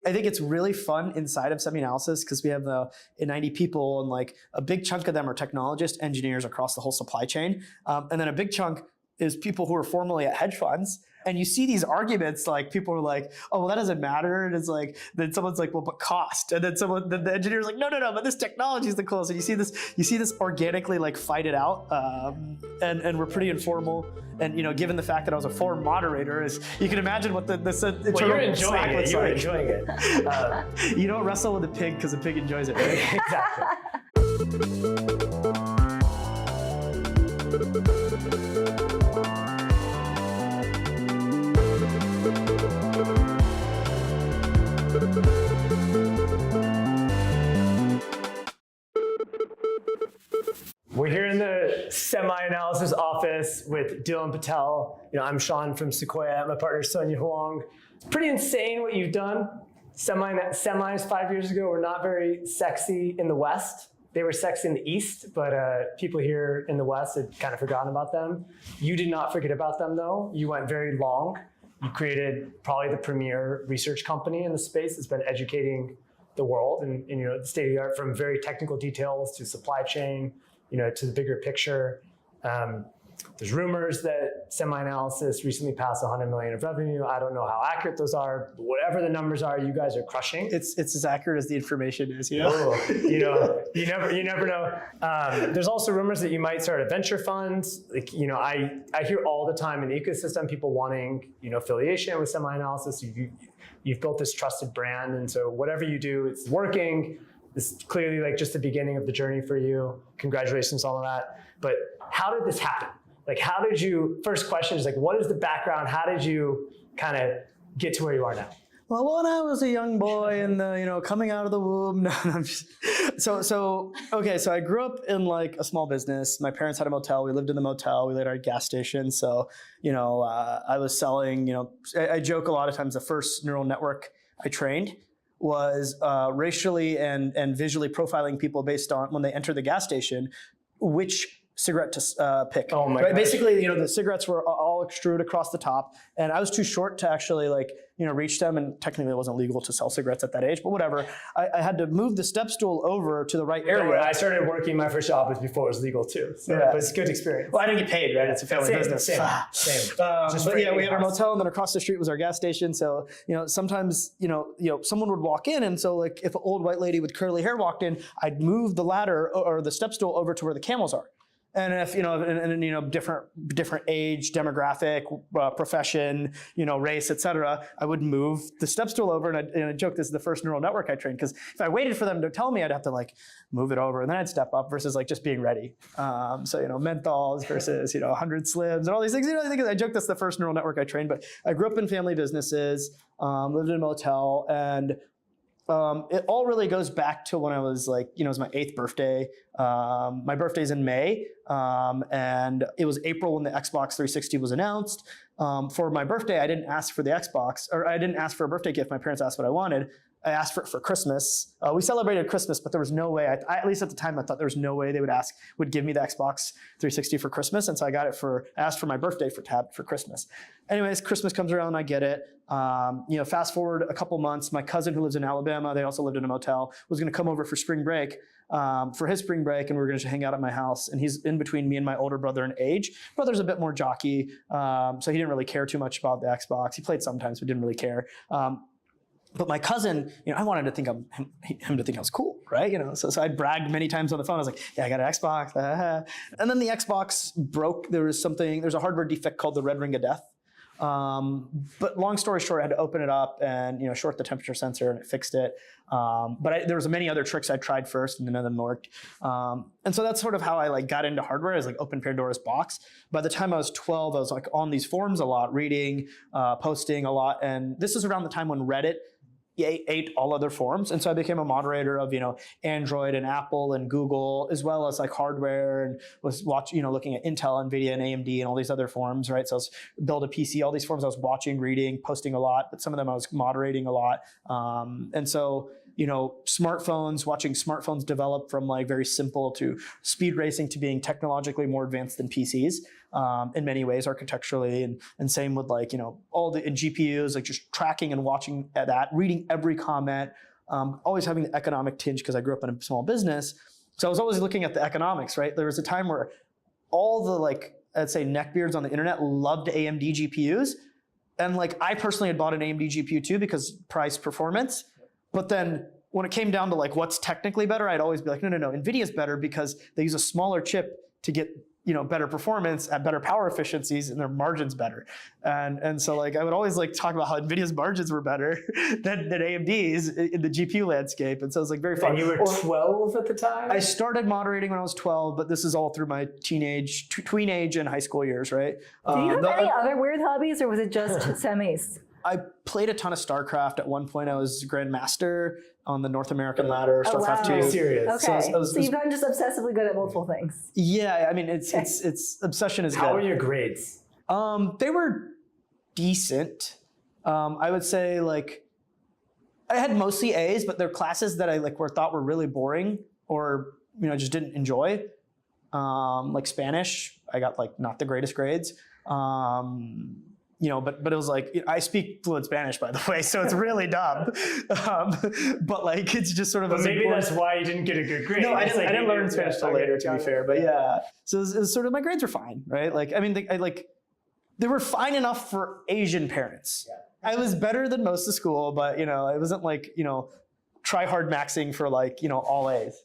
I think it's really fun inside of SemiAnalysis because we have 90 people, and like a big chunk of them are technologists, engineers across the whole supply chain. And then a big chunk is people who are formerly at hedge funds. And you see these arguments, like people are like, oh, well, that doesn't matter. And it's like, then someone's like, well, but cost. And then the engineer's like, no, but this technology is the coolest. And you see this organically like fight it out. And we're pretty informal. And given the fact that I was a former moderator, you can imagine what the well, you're enjoying it. You're enjoying it. You don't wrestle with a pig because a pig enjoys it, right? Exactly. We're here in the SemiAnalysis office with Dylan Patel. I'm Sean from Sequoia. My partner Sonia Huang. It's pretty insane what you've done. Semis 5 years ago were not very sexy in the West. They were sexy in the East, but people here in the West had kind of forgotten about them. You did not forget about them, though. You went very long. You created probably the premier research company in the space that's been educating the world and the state of the art, from very technical details to supply chain, to the bigger picture. There's rumors that SemiAnalysis recently passed 100 million of revenue. I don't know how accurate those are, but whatever the numbers are, you guys are crushing. It's as accurate as the information is, Oh, you never know. There's also rumors that you might start a venture fund. Like, I hear all the time in the ecosystem people wanting, affiliation with SemiAnalysis. You've built this trusted brand, and so whatever you do, it's working. This is clearly like just the beginning of the journey for you. Congratulations on all that. But how did this happen? Like, how did you, first question is like, what is the background? How did you kind of get to where you are now? Well, when I was a young boy and coming out of the womb, so I grew up in like a small business. My parents had a motel. We lived in the motel. We later had a gas station. So, I was selling, I joke a lot of times the first neural network I trained was racially and visually profiling people based on when they enter the gas station, which cigarette to pick. Oh my right? gosh. Basically, the cigarettes were all extruded across the top, and I was too short to actually reach them, and technically it wasn't legal to sell cigarettes at that age, but whatever. I had to move the step stool over to the right area. I started working, my first job was before it was legal too, so yeah. But it's a good experience. Well, I didn't get paid, right? It's a family business. Same. But yeah, we had our motel, and then across the street was our gas station. So sometimes someone would walk in, and so like if an old white lady with curly hair walked in, I'd move the ladder or the step stool over to where the camels are. And if different age, demographic, profession, race, etc., I would move the step stool over, and I joke this is the first neural network I trained, because if I waited for them to tell me, I'd have to like move it over, and then I'd step up versus like just being ready. So menthols versus 100 slims and all these things. I joke that's the first neural network I trained, but I grew up in family businesses, lived in a motel, and it all really goes back to when I was like, it was my 8th birthday. My birthday's in May, and it was April when the Xbox 360 was announced. For my birthday, I didn't ask for the Xbox, or I didn't ask for a birthday gift. My parents asked what I wanted. I asked for it for Christmas. We celebrated Christmas, but there was no way, at least at the time, I thought there was no way they would give me the Xbox 360 for Christmas. And so I asked for my birthday for Christmas. Anyways, Christmas comes around, I get it. Fast forward a couple months, my cousin who lives in Alabama, they also lived in a motel, was gonna come over for spring break, for his spring break, and we were gonna hang out at my house. And he's in between me and my older brother in age. Brother's a bit more jockey, so he didn't really care too much about the Xbox. He played sometimes, but didn't really care. But my cousin, I wanted to think him to think I was cool, right? So I bragged many times on the phone. I was like, yeah, I got an Xbox. And then the Xbox broke. There's a hardware defect called the red ring of death. But long story short, I had to open it up and short the temperature sensor, and it fixed it. But there was many other tricks I tried first, and none of them worked. And so that's sort of how I got into hardware, as open Pandora's box. By the time I was 12, I was on these forums a lot, reading, posting a lot, and this is around the time when Reddit ate all other forums. And so I became a moderator of, Android and Apple and Google, as well as hardware, and was looking at Intel, NVIDIA, and AMD and all these other forums, right? So I was build a PC, all these forums I was watching, reading, posting a lot, but some of them I was moderating a lot. And so, watching smartphones develop from very simple to speed racing to being technologically more advanced than PCs. in many ways architecturally, and same with like, all the GPUs, like just tracking and watching that, reading every comment, always having the economic tinge because I grew up in a small business. So I was always looking at the economics, right? There was a time where all the like, I'd say neckbeards on the internet loved AMD GPUs. And like, I personally had bought an AMD GPU too because price performance. But then when it came down to like what's technically better, I'd always be like, no, NVIDIA's better because they use a smaller chip to get better performance at better power efficiencies and their margins better. And so like I would always like talk about how NVIDIA's margins were better than AMD's in the GPU landscape. And so it was like very fun. And you were 12 at the time? I started moderating when I was 12, but this is all through my tweenage and high school years, right? Do you have any other weird hobbies, or was it just semis? I played a ton of StarCraft. At one point I was Grandmaster on the North American ladder, StarCraft 2. Very serious. Okay, so you've gotten just obsessively good at multiple things. Yeah, I mean, it's obsession is good. How were your grades? They were decent. I would say like, I had mostly A's, but there are classes that I like thought were really boring or, just didn't enjoy. Like Spanish, I got like not the greatest grades. But it was like, I speak fluent Spanish, by the way, so it's really dumb. But like, it's just sort of. But maybe that's why you didn't get a good grade. No, I didn't learn Spanish till later, to be fair. But yeah, so it was sort of, my grades were fine, right? Like, I mean, they were fine enough for Asian parents. Yeah. I was better than most of school, but it wasn't like try hard maxing for like all A's.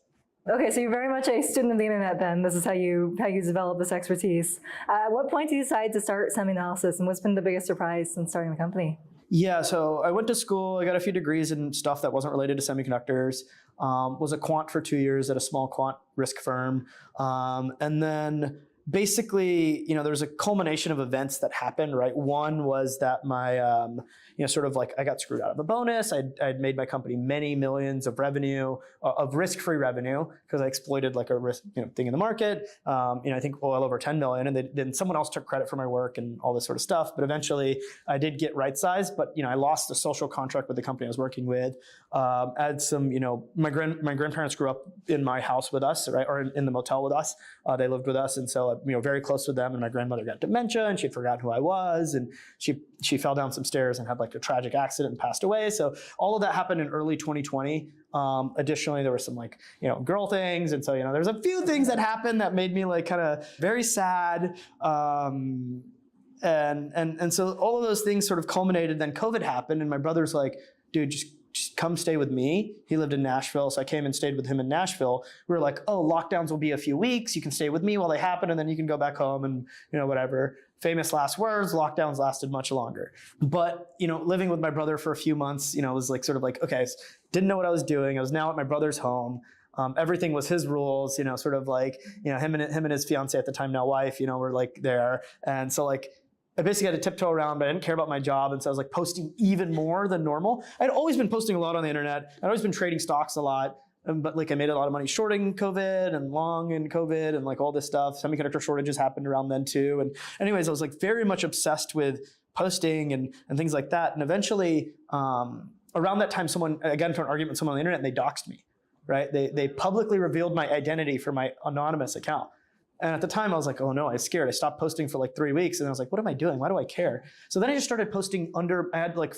Okay, so you're very much a student of the internet then. This is how you develop this expertise. At what point did you decide to start SemiAnalysis, and what's been the biggest surprise since starting the company? Yeah, so I went to school, I got a few degrees in stuff that wasn't related to semiconductors, was a quant for 2 years at a small quant risk firm, and then basically, there was a culmination of events that happened, right? One was that my, sort of like I got screwed out of a bonus. I'd made my company many millions of revenue, of risk-free revenue, because I exploited like a risk thing in the market. I think well over 10 million, and then someone else took credit for my work and all this sort of stuff. But eventually, I did get right-sized. But I lost the social contract with the company I was working with. I had some, my grandparents grew up in my house with us, right, or in the motel with us. They lived with us, and so very close with them. And my grandmother got dementia, and she'd forgotten who I was, and she fell down some stairs and had like a tragic accident and passed away. So all of that happened in early 2020. Additionally, there were some like girl things, and so there's a few things that happened that made me like kind of very sad. And so all of those things sort of culminated. Then COVID happened, and my brother's like, dude, just come stay with me. He lived in Nashville, so I came and stayed with him in Nashville. We were like, oh, lockdowns will be a few weeks. You can stay with me while they happen, and then you can go back home and whatever. Famous last words, lockdowns lasted much longer. But, living with my brother for a few months, was like sort of like, okay, didn't know what I was doing. I was now at my brother's home. Everything was his rules, sort of like, him and his fiance at the time, now wife, were like there. And so like, I basically had to tiptoe around, but I didn't care about my job. And so I was like posting even more than normal. I'd always been posting a lot on the internet. I'd always been trading stocks a lot. But like I made a lot of money shorting COVID and long in COVID and like all this stuff. Semiconductor shortages happened around then too. And anyways, I was like very much obsessed with posting and things like that. And eventually around that time, I got into an argument with someone on the internet and they doxed me, right? They publicly revealed my identity for my anonymous account. And at the time I was like, oh no, I was scared. I stopped posting for like 3 weeks and I was like, what am I doing? Why do I care? So then I just started posting I had like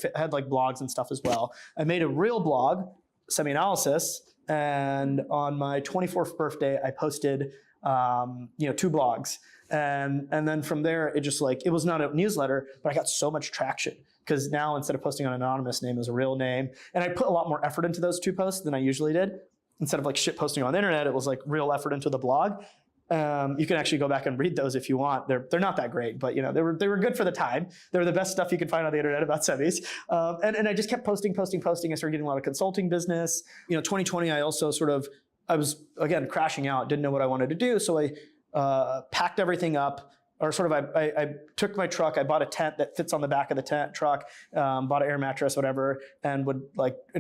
blogs and stuff as well. I made a real blog, SemiAnalysis. And on my 24th birthday, I posted, 2 blogs. And then from there, it was not a newsletter, but I got so much traction because now instead of posting on an anonymous name, it was a real name. And I put a lot more effort into those 2 posts than I usually did. Instead of like shit posting on the internet, it was like real effort into the blog. You can actually go back and read those if you want. They're not that great, but they were good for the time. They were the best stuff you could find on the internet about semis. And I just kept posting. I started getting a lot of consulting business. 2020, I also I was again crashing out, didn't know what I wanted to do. So I packed everything up, or I took my truck, I bought a tent that fits on the back of the truck, bought an air mattress, whatever, and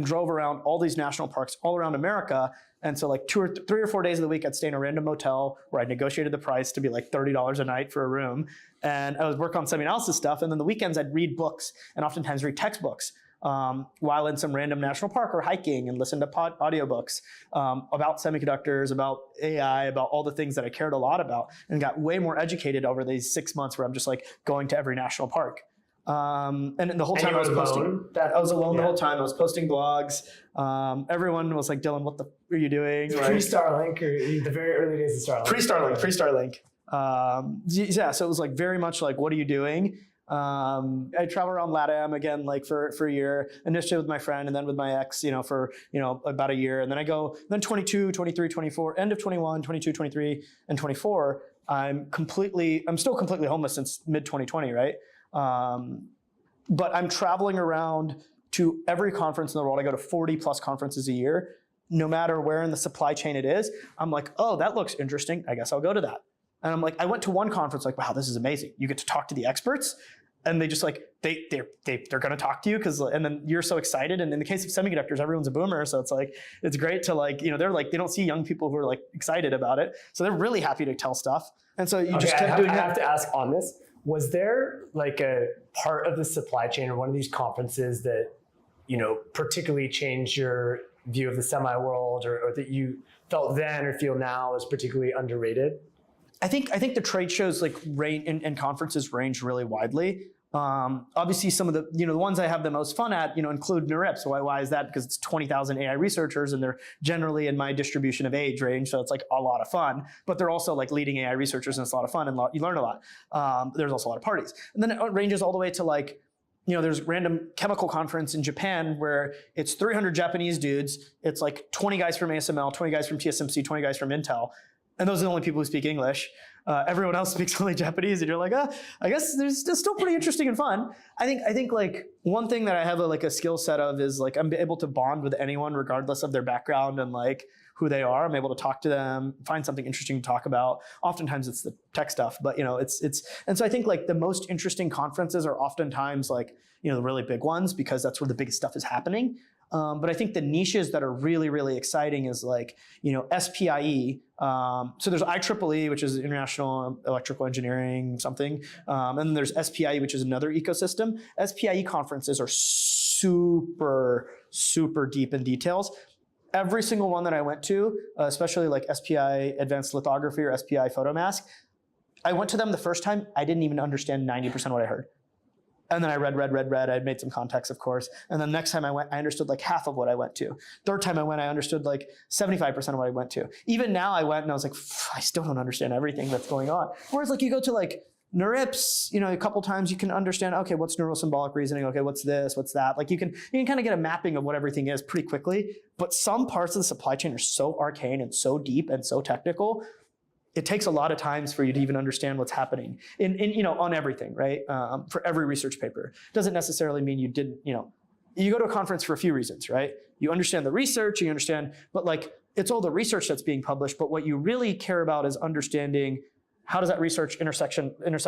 drove around all these national parks all around America. And so like 3 or 4 days of the week, I'd stay in a random motel where I negotiated the price to be like $30 a night for a room. And I would work on SemiAnalysis stuff. And then the weekends I'd read books and oftentimes read textbooks while in some random national park or hiking and listened to audiobooks about semiconductors, about AI, about all the things that I cared a lot about, and got way more educated over these 6 months where I'm just like going to every national park. And the whole time I was posting. I was alone the whole time. I was posting blogs. Everyone was like, "Dylan, what the are you doing?" Pre-Starlink, or the very early days of Starlink. Pre-Starlink. Yeah, so it was like very much like, "What are you doing?" I travel around LATAM again, like for a year, initially with my friend and then with my ex, for, about a year. And then I go, then 22, 23, 24, end of 21, 22, 23, and 24, I'm still completely homeless since mid 2020, right? But I'm traveling around to every conference in the world. I go to 40 plus conferences a year, no matter where in the supply chain it is. I'm like, oh, that looks interesting. I guess I'll go to that. And I'm like, I went to one conference, like, wow, this is amazing. You get to talk to the experts, and they just like, they're going to talk to you, and then you're so excited. And in the case of semiconductors, everyone's a boomer. So it's like, it's great to like, they're like, they don't see young people who are like excited about it. So they're really happy to tell stuff. And so you just kept doing that. I have to ask on this, was there like a part of the supply chain or one of these conferences that, particularly changed your view of the semi world, or that you felt then or feel now is particularly underrated? I think the trade shows like range and conferences range really widely. Obviously, some of the the ones I have the most fun at include NeurIPS. Why is that? Because it's 20,000 AI researchers, and they're generally in my distribution of age range, so it's like a lot of fun. But they're also like leading AI researchers, and it's a lot of fun, and you learn a lot. There's also a lot of parties, and then it ranges all the way to like there's random chemical conference in Japan where it's 300 Japanese dudes. It's like 20 guys from ASML, 20 guys from TSMC, 20 guys from Intel. And those are the only people who speak English. Everyone else speaks only Japanese, and you're like, I guess it's still pretty interesting and fun. I think like one thing that I have a skill set of is like I'm able to bond with anyone regardless of their background and like who they are. I'm able to talk to them, find something interesting to talk about. Oftentimes it's the tech stuff, but and so I think like the most interesting conferences are oftentimes like the really big ones, because that's where the biggest stuff is happening. But I think the niches that are really, really exciting is like, SPIE. So there's IEEE, which is International Electrical Engineering something. And then there's SPIE, which is another ecosystem. SPIE conferences are super, super deep in details. Every single one that I went to, especially like SPI Advanced Lithography or SPI Photomask, I went to them the first time, I didn't even understand 90% of what I heard. And then I read. I made some context, of course. And then next time I went, I understood like half of what I went to. Third time I went, I understood like 75% of what I went to. Even now I went and I was like, I still don't understand everything that's going on. Whereas like you go to like NeurIPS, a couple times you can understand, okay, what's neural symbolic reasoning? Okay, what's this, what's that? Like you can kind of get a mapping of what everything is pretty quickly. But some parts of the supply chain are so arcane and so deep and so technical, it takes a lot of times for you to even understand what's happening on everything, right? For every research paper. Doesn't necessarily mean you didn't, you go to a conference for a few reasons, right? You understand the research, you understand, but like it's all the research that's being published, but what you really care about is understanding how does that research intersect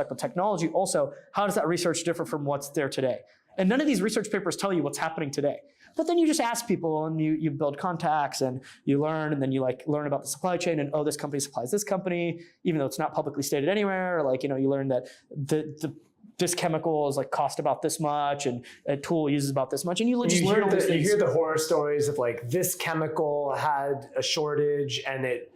with technology? Also, how does that research differ from what's there today? And none of these research papers tell you what's happening today. But then you just ask people and you build contacts and you learn, and then you like learn about the supply chain and, oh, this company supplies this company, even though it's not publicly stated anywhere. Or like, you learn that this chemical is like cost about this much and a tool uses about this much. And you just learn all these things. You hear the horror stories of like this chemical had a shortage and it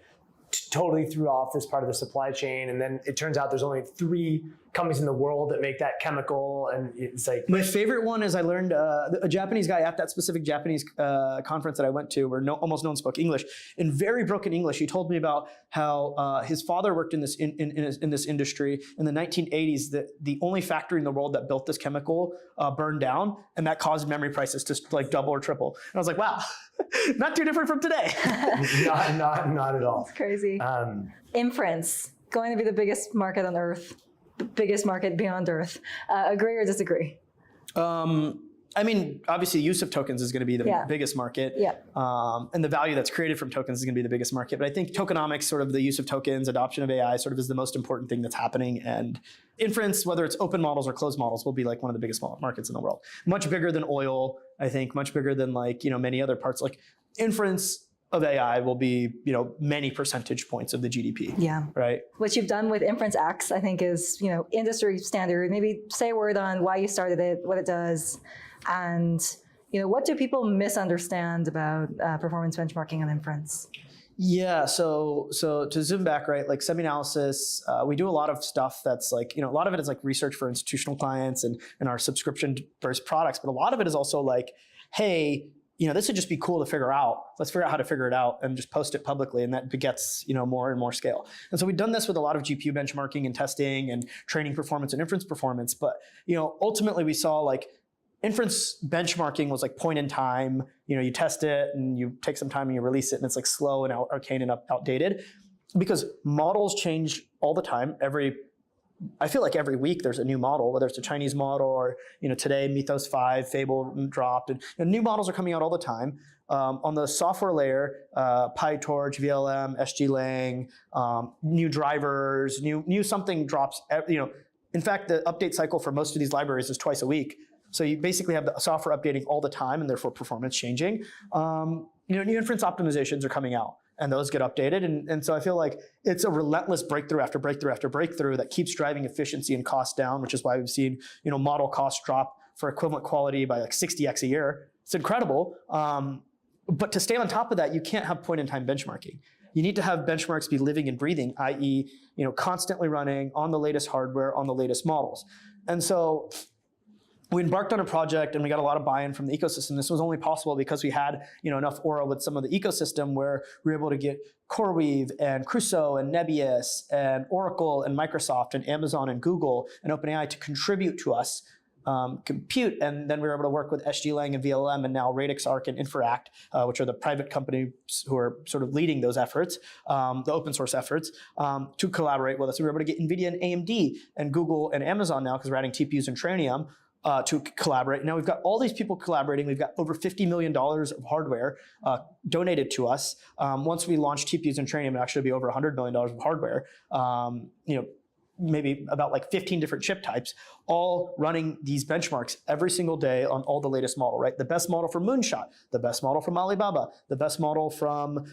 totally threw off this part of the supply chain. And then it turns out there's only 3 companies in the world that make that chemical. And it's like... My favorite one is I learned a Japanese guy at that specific Japanese conference that I went to where almost no one spoke English. In very broken English, he told me about how his father worked in this industry in the 1980s. The only factory in the world that built this chemical burned down, and that caused memory prices to like double or triple. And I was like, wow, not too different from today. not at all. It's crazy. Inference, going to be the biggest market on Earth. The biggest market beyond Earth. Agree or disagree? I mean, obviously, use of tokens is going to be the biggest market. Yeah. And the value that's created from tokens is going to be the biggest market. But I think tokenomics, sort of the use of tokens, adoption of AI, sort of is the most important thing that's happening. And inference, whether it's open models or closed models, will be like one of the biggest markets in the world. Much bigger than oil, I think. Much bigger than like many other parts. Like inference of AI will be, many percentage points of the GDP. Yeah. Right. What you've done with Inference X, I think, is, industry standard. Maybe say a word on why you started it, what it does, and what do people misunderstand about performance benchmarking on inference? Yeah, so to zoom back, right, like SemiAnalysis, we do a lot of stuff that's like, a lot of it is like research for institutional clients and our subscription-based products, but a lot of it is also like, hey, this would just be cool to figure out. Let's figure out how to figure it out and just post it publicly, and that begets, more and more scale. And so we've done this with a lot of GPU benchmarking and testing and training performance and inference performance, but, ultimately we saw like inference benchmarking was like point in time. You test it and you take some time and you release it, and it's like slow and arcane and outdated because models change all the time. I feel like every week there's a new model, whether it's a Chinese model or, today Mythos 5, Fable dropped, and new models are coming out all the time. On the software layer, PyTorch, VLM, SGLang, new drivers, new something drops. In fact, the update cycle for most of these libraries is twice a week. So you basically have the software updating all the time, and therefore performance changing. New inference optimizations are coming out, and those get updated. And so I feel like it's a relentless breakthrough after breakthrough after breakthrough that keeps driving efficiency and cost down, which is why we've seen model costs drop for equivalent quality by like 60x a year. It's incredible. But to stay on top of that, you can't have point-in-time benchmarking. You need to have benchmarks be living and breathing, i.e., constantly running on the latest hardware, on the latest models. And so we embarked on a project and we got a lot of buy-in from the ecosystem. This was only possible because we had enough aura with some of the ecosystem where we were able to get CoreWeave and Crusoe and Nebius and Oracle and Microsoft and Amazon and Google and OpenAI to contribute to us compute, and then we were able to work with SGLang and VLM and now RadixArc and Inferact, which are the private companies who are sort of leading those efforts, the open source efforts, to collaborate with us. We were able to get NVIDIA and AMD and Google and Amazon now, because we're adding TPUs and Trainium, to collaborate. Now we've got all these people collaborating. We've got over $50 million of hardware donated to us. Once we launch TPUs and Trainium, it'll actually be over $100 million of hardware. Maybe about like 15 different chip types, all running these benchmarks every single day on all the latest model, right? The best model from Moonshot, the best model from Alibaba, the best model from,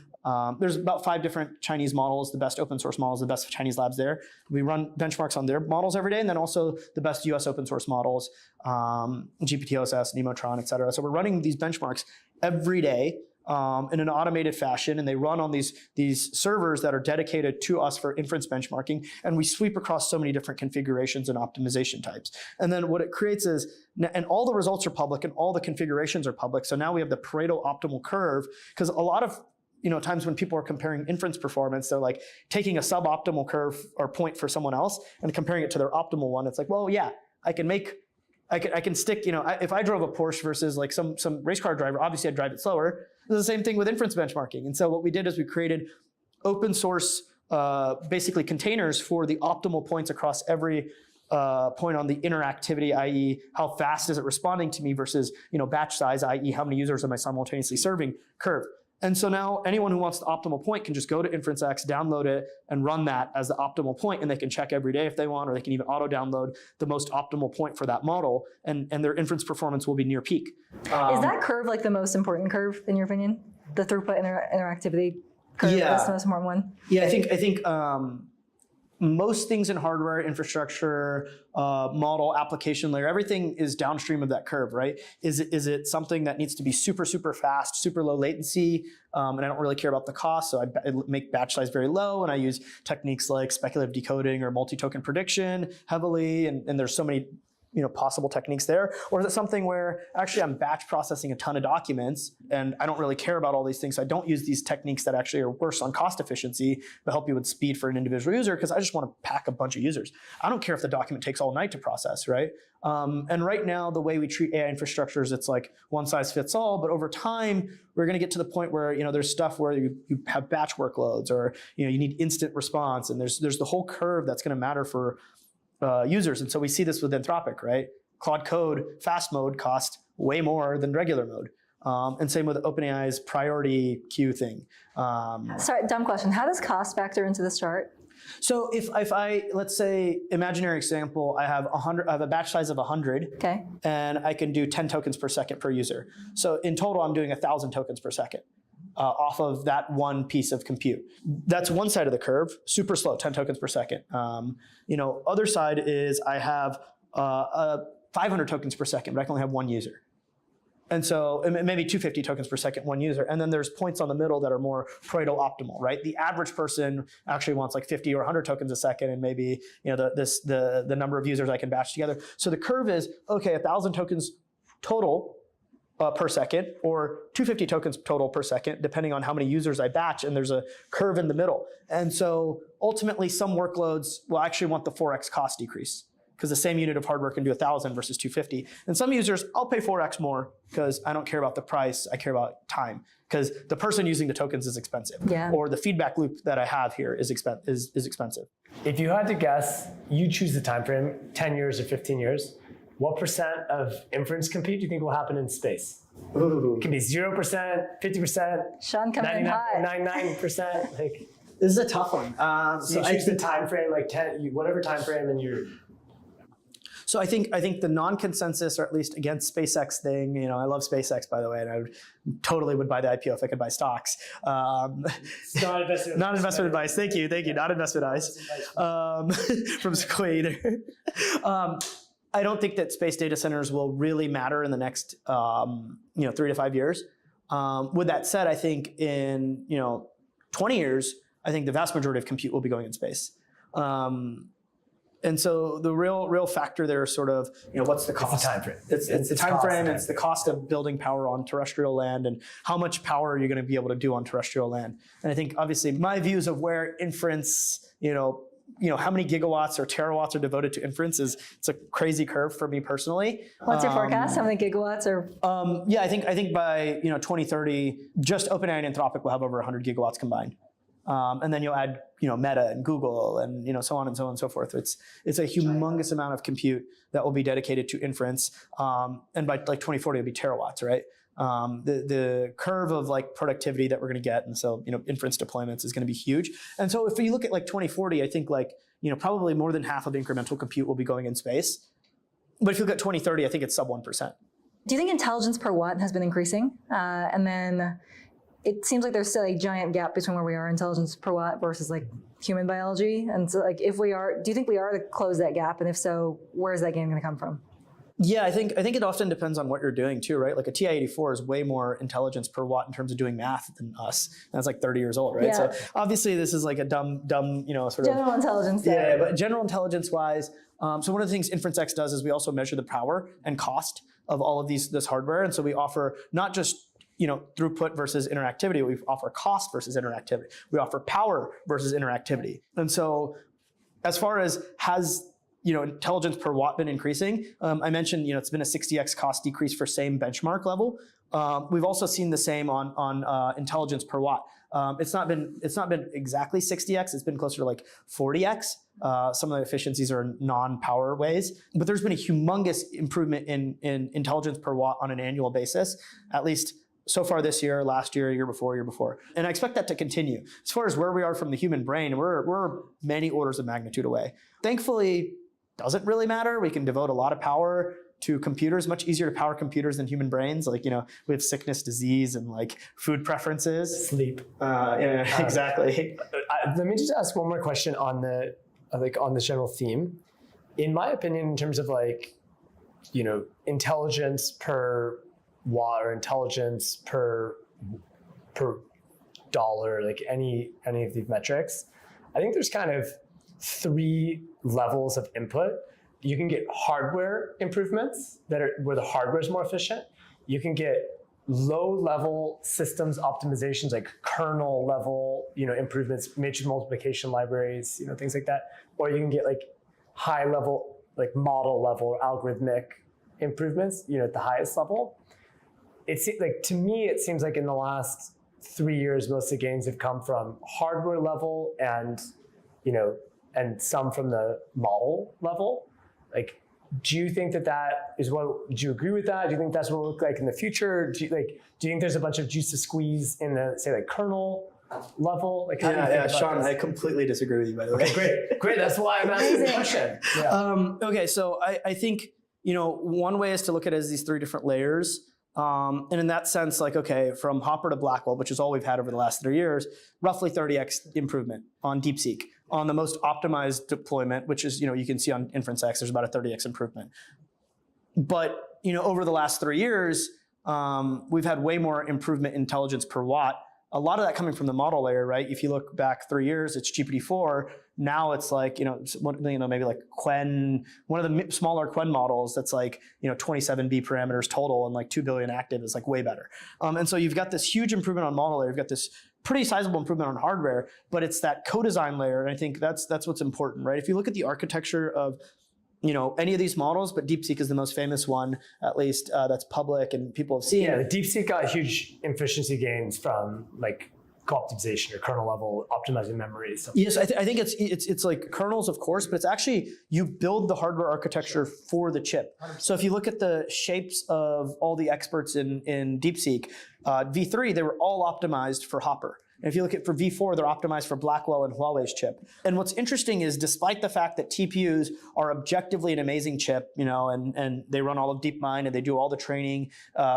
there's about 5 different Chinese models, the best open source models, the best Chinese labs there. We run benchmarks on their models every day, and then also the best US open source models, GPTOSS, Nemotron, et cetera. So we're running these benchmarks every day in an automated fashion, and they run on these servers that are dedicated to us for inference benchmarking, and we sweep across so many different configurations and optimization types. And then what it creates is, and all the results are public and all the configurations are public, so now we have the Pareto optimal curve, because a lot of times when people are comparing inference performance, they're like taking a suboptimal curve or point for someone else and comparing it to their optimal one. It's like, well, yeah, I can stick, if I drove a Porsche versus like some race car driver, obviously I'd drive it slower. It's the same thing with inference benchmarking. And so what we did is we created open source, basically containers for the optimal points across every point on the interactivity, i.e. how fast is it responding to me versus, batch size, i.e. how many users am I simultaneously serving curve. And so now anyone who wants the optimal point can just go to InferenceX, download it, and run that as the optimal point, and they can check every day if they want, or they can even auto-download the most optimal point for that model, and their inference performance will be near peak. Is that curve like the most important curve, in your opinion? The throughput interactivity curve is the most important one? Yeah, I think most things in hardware, infrastructure, model, application layer, everything is downstream of that curve, right? Is it something that needs to be super, super fast, super low latency, and I don't really care about the cost, so I make batch size very low, and I use techniques like speculative decoding or multi-token prediction heavily, and there's so many possible techniques there? Or is it something where actually I'm batch processing a ton of documents and I don't really care about all these things, so I don't use these techniques that actually are worse on cost efficiency but help you with speed for an individual user, because I just want to pack a bunch of users. I don't care if the document takes all night to process, right? And right now, the way we treat AI infrastructures, it's like one size fits all, but over time, we're going to get to the point where there's stuff where you have batch workloads, or you need instant response, and there's the whole curve that's going to matter for users. And so we see this with Anthropic, right? Claude Code fast mode costs way more than regular mode. And same with OpenAI's priority queue thing. Sorry, dumb question. How does cost factor into this chart? So if I, let's say, imaginary example, I have a batch size of 100, okay, and I can do 10 tokens per second per user. So in total, I'm doing 1,000 tokens per second. Off of that one piece of compute. That's one side of the curve, super slow, 10 tokens per second. Other side is I have 500 tokens per second, but I can only have one user. And so maybe 250 tokens per second, one user. And then there's points on the middle that are more Pareto optimal, right? The average person actually wants like 50 or 100 tokens a second, and maybe the number of users I can batch together. So the curve is, okay, 1,000 tokens total per second, or 250 tokens total per second, depending on how many users I batch, and there's a curve in the middle. And so ultimately, some workloads will actually want the 4x cost decrease, because the same unit of hardware can do 1,000 versus 250. And some users, I'll pay 4x more because I don't care about the price, I care about time. Because the person using the tokens is expensive, or the feedback loop that I have here is expensive. If you had to guess, you choose the time frame, 10 years or 15 years, what percent of inference compute do you think will happen in space? Ooh. It can be 0%, 50%, Sean coming in hot. 99%. Like, This is a tough one. so you choose the time frame, like 10, whatever time frame, and you're. So I think the non-consensus, or at least against SpaceX thing, I love SpaceX, by the way, and I totally would buy the IPO if I could buy stocks. Not investment. Not investment advice. Thank you. Not investment advice from Sequoia either. I don't think that space data centers will really matter in the next 3 to 5 years. With that said, I think in 20 years, I think the vast majority of compute will be going in space. And so the real factor there is sort of, what's the cost? It's the time frame. It's the time frame. It's the cost of building power on terrestrial land, and how much power are you going to be able to do on terrestrial land. And I think obviously my views of where inference, how many gigawatts or terawatts are devoted to inference it's a crazy curve for me personally. What's your forecast? How many gigawatts are? I think by 2030, just OpenAI and Anthropic will have over 100 gigawatts combined. And then you'll add, Meta and Google and, so on and so on and so forth. It's a humongous amount of compute that will be dedicated to inference. And by like 2040, it'll be terawatts, right? The curve of like productivity that we're going to get, and so inference deployments is going to be huge. And so if you look at like 2040, I think like probably more than half of incremental compute will be going in space. But if you look at 2030, I think it's sub 1%. Do you think intelligence per watt has been increasing? And then it seems like there's still a giant gap between where we are intelligence per watt versus like human biology. And so like if we are, do you think we are to close that gap? And if so, where is that gain going to come from? Yeah, I think it often depends on what you're doing too, right? Like a TI-84 is way more intelligence per watt in terms of doing math than us. And it's like 30 years old, right? Yeah. So obviously this is like a dumb, sort of general intelligence. Yeah, but general intelligence wise, so one of the things InferenceX does is we also measure the power and cost of all of this hardware. And so we offer not just throughput versus interactivity. We offer cost versus interactivity. We offer power versus interactivity. And so as far as has intelligence per watt been increasing, I mentioned it's been a 60x cost decrease for same benchmark level. We've also seen the same on intelligence per watt. It's not been exactly 60x. It's been closer to like 40x. Some of the efficiencies are non-power ways, but there's been a humongous improvement in intelligence per watt on an annual basis, at least so far this year, last year, year before. And I expect that to continue. As far as where we are from the human brain, we're many orders of magnitude away. Thankfully, doesn't really matter. We can devote a lot of power to computers, much easier to power computers than human brains. Like, we have sickness, disease, and like food preferences. Sleep. Yeah, exactly. Let me just ask one more question on the general theme. In my opinion, in terms of like, intelligence per watt or intelligence per dollar, like any of these metrics, I think there's kind of 3 levels of input. You can get hardware improvements where the hardware is more efficient. You can get low-level systems optimizations, like kernel level, improvements, matrix multiplication libraries, things like that. Or you can get like high-level, like model level or algorithmic improvements, at the highest level. It's like, to me, it seems like in the last 3 years, most of the gains have come from hardware level and some from the model level. Like, do you think that is what? Do you agree with that? Do you think that's what it'll look like in the future? Do you think there's a bunch of juice to squeeze in the, say, like kernel level? Like, how do you think about Sean, this? I completely disagree with you, by the way. Okay, great. That's why I'm asking the question. Yeah. Okay, so I think one way is to look at it as these 3 different layers. And in that sense, like, okay, from Hopper to Blackwell, which is all we've had over the last 3 years, roughly 30x improvement on DeepSeek. On the most optimized deployment, which is, you can see on InferenceX, there's about a 30x improvement. But, over the last 3 years, we've had way more improvement in intelligence per watt. A lot of that coming from the model layer, right? If you look back 3 years, it's GPT-4. Now it's like, maybe like Quen, one of the smaller Quen models that's like, 27 B parameters total and like 2 billion active is like way better. And so you've got this huge improvement on model layer. You've got this pretty sizable improvement on hardware, but it's that co-design layer. And I think that's what's important, right? If you look at the architecture of any of these models, but DeepSeek is the most famous one, at least that's public and people have seen. Yeah, the DeepSeek got huge efficiency gains from like co-optimization or kernel level optimizing memory. Yes, I think it's like kernels, of course, but it's actually you build the hardware architecture for the chip. So if you look at the shapes of all the experts in DeepSeek, V3, they were all optimized for Hopper. And if you look at for V4, they're optimized for Blackwell and Huawei's chip. And what's interesting is despite the fact that TPUs are objectively an amazing chip, and they run all of DeepMind and they do all the training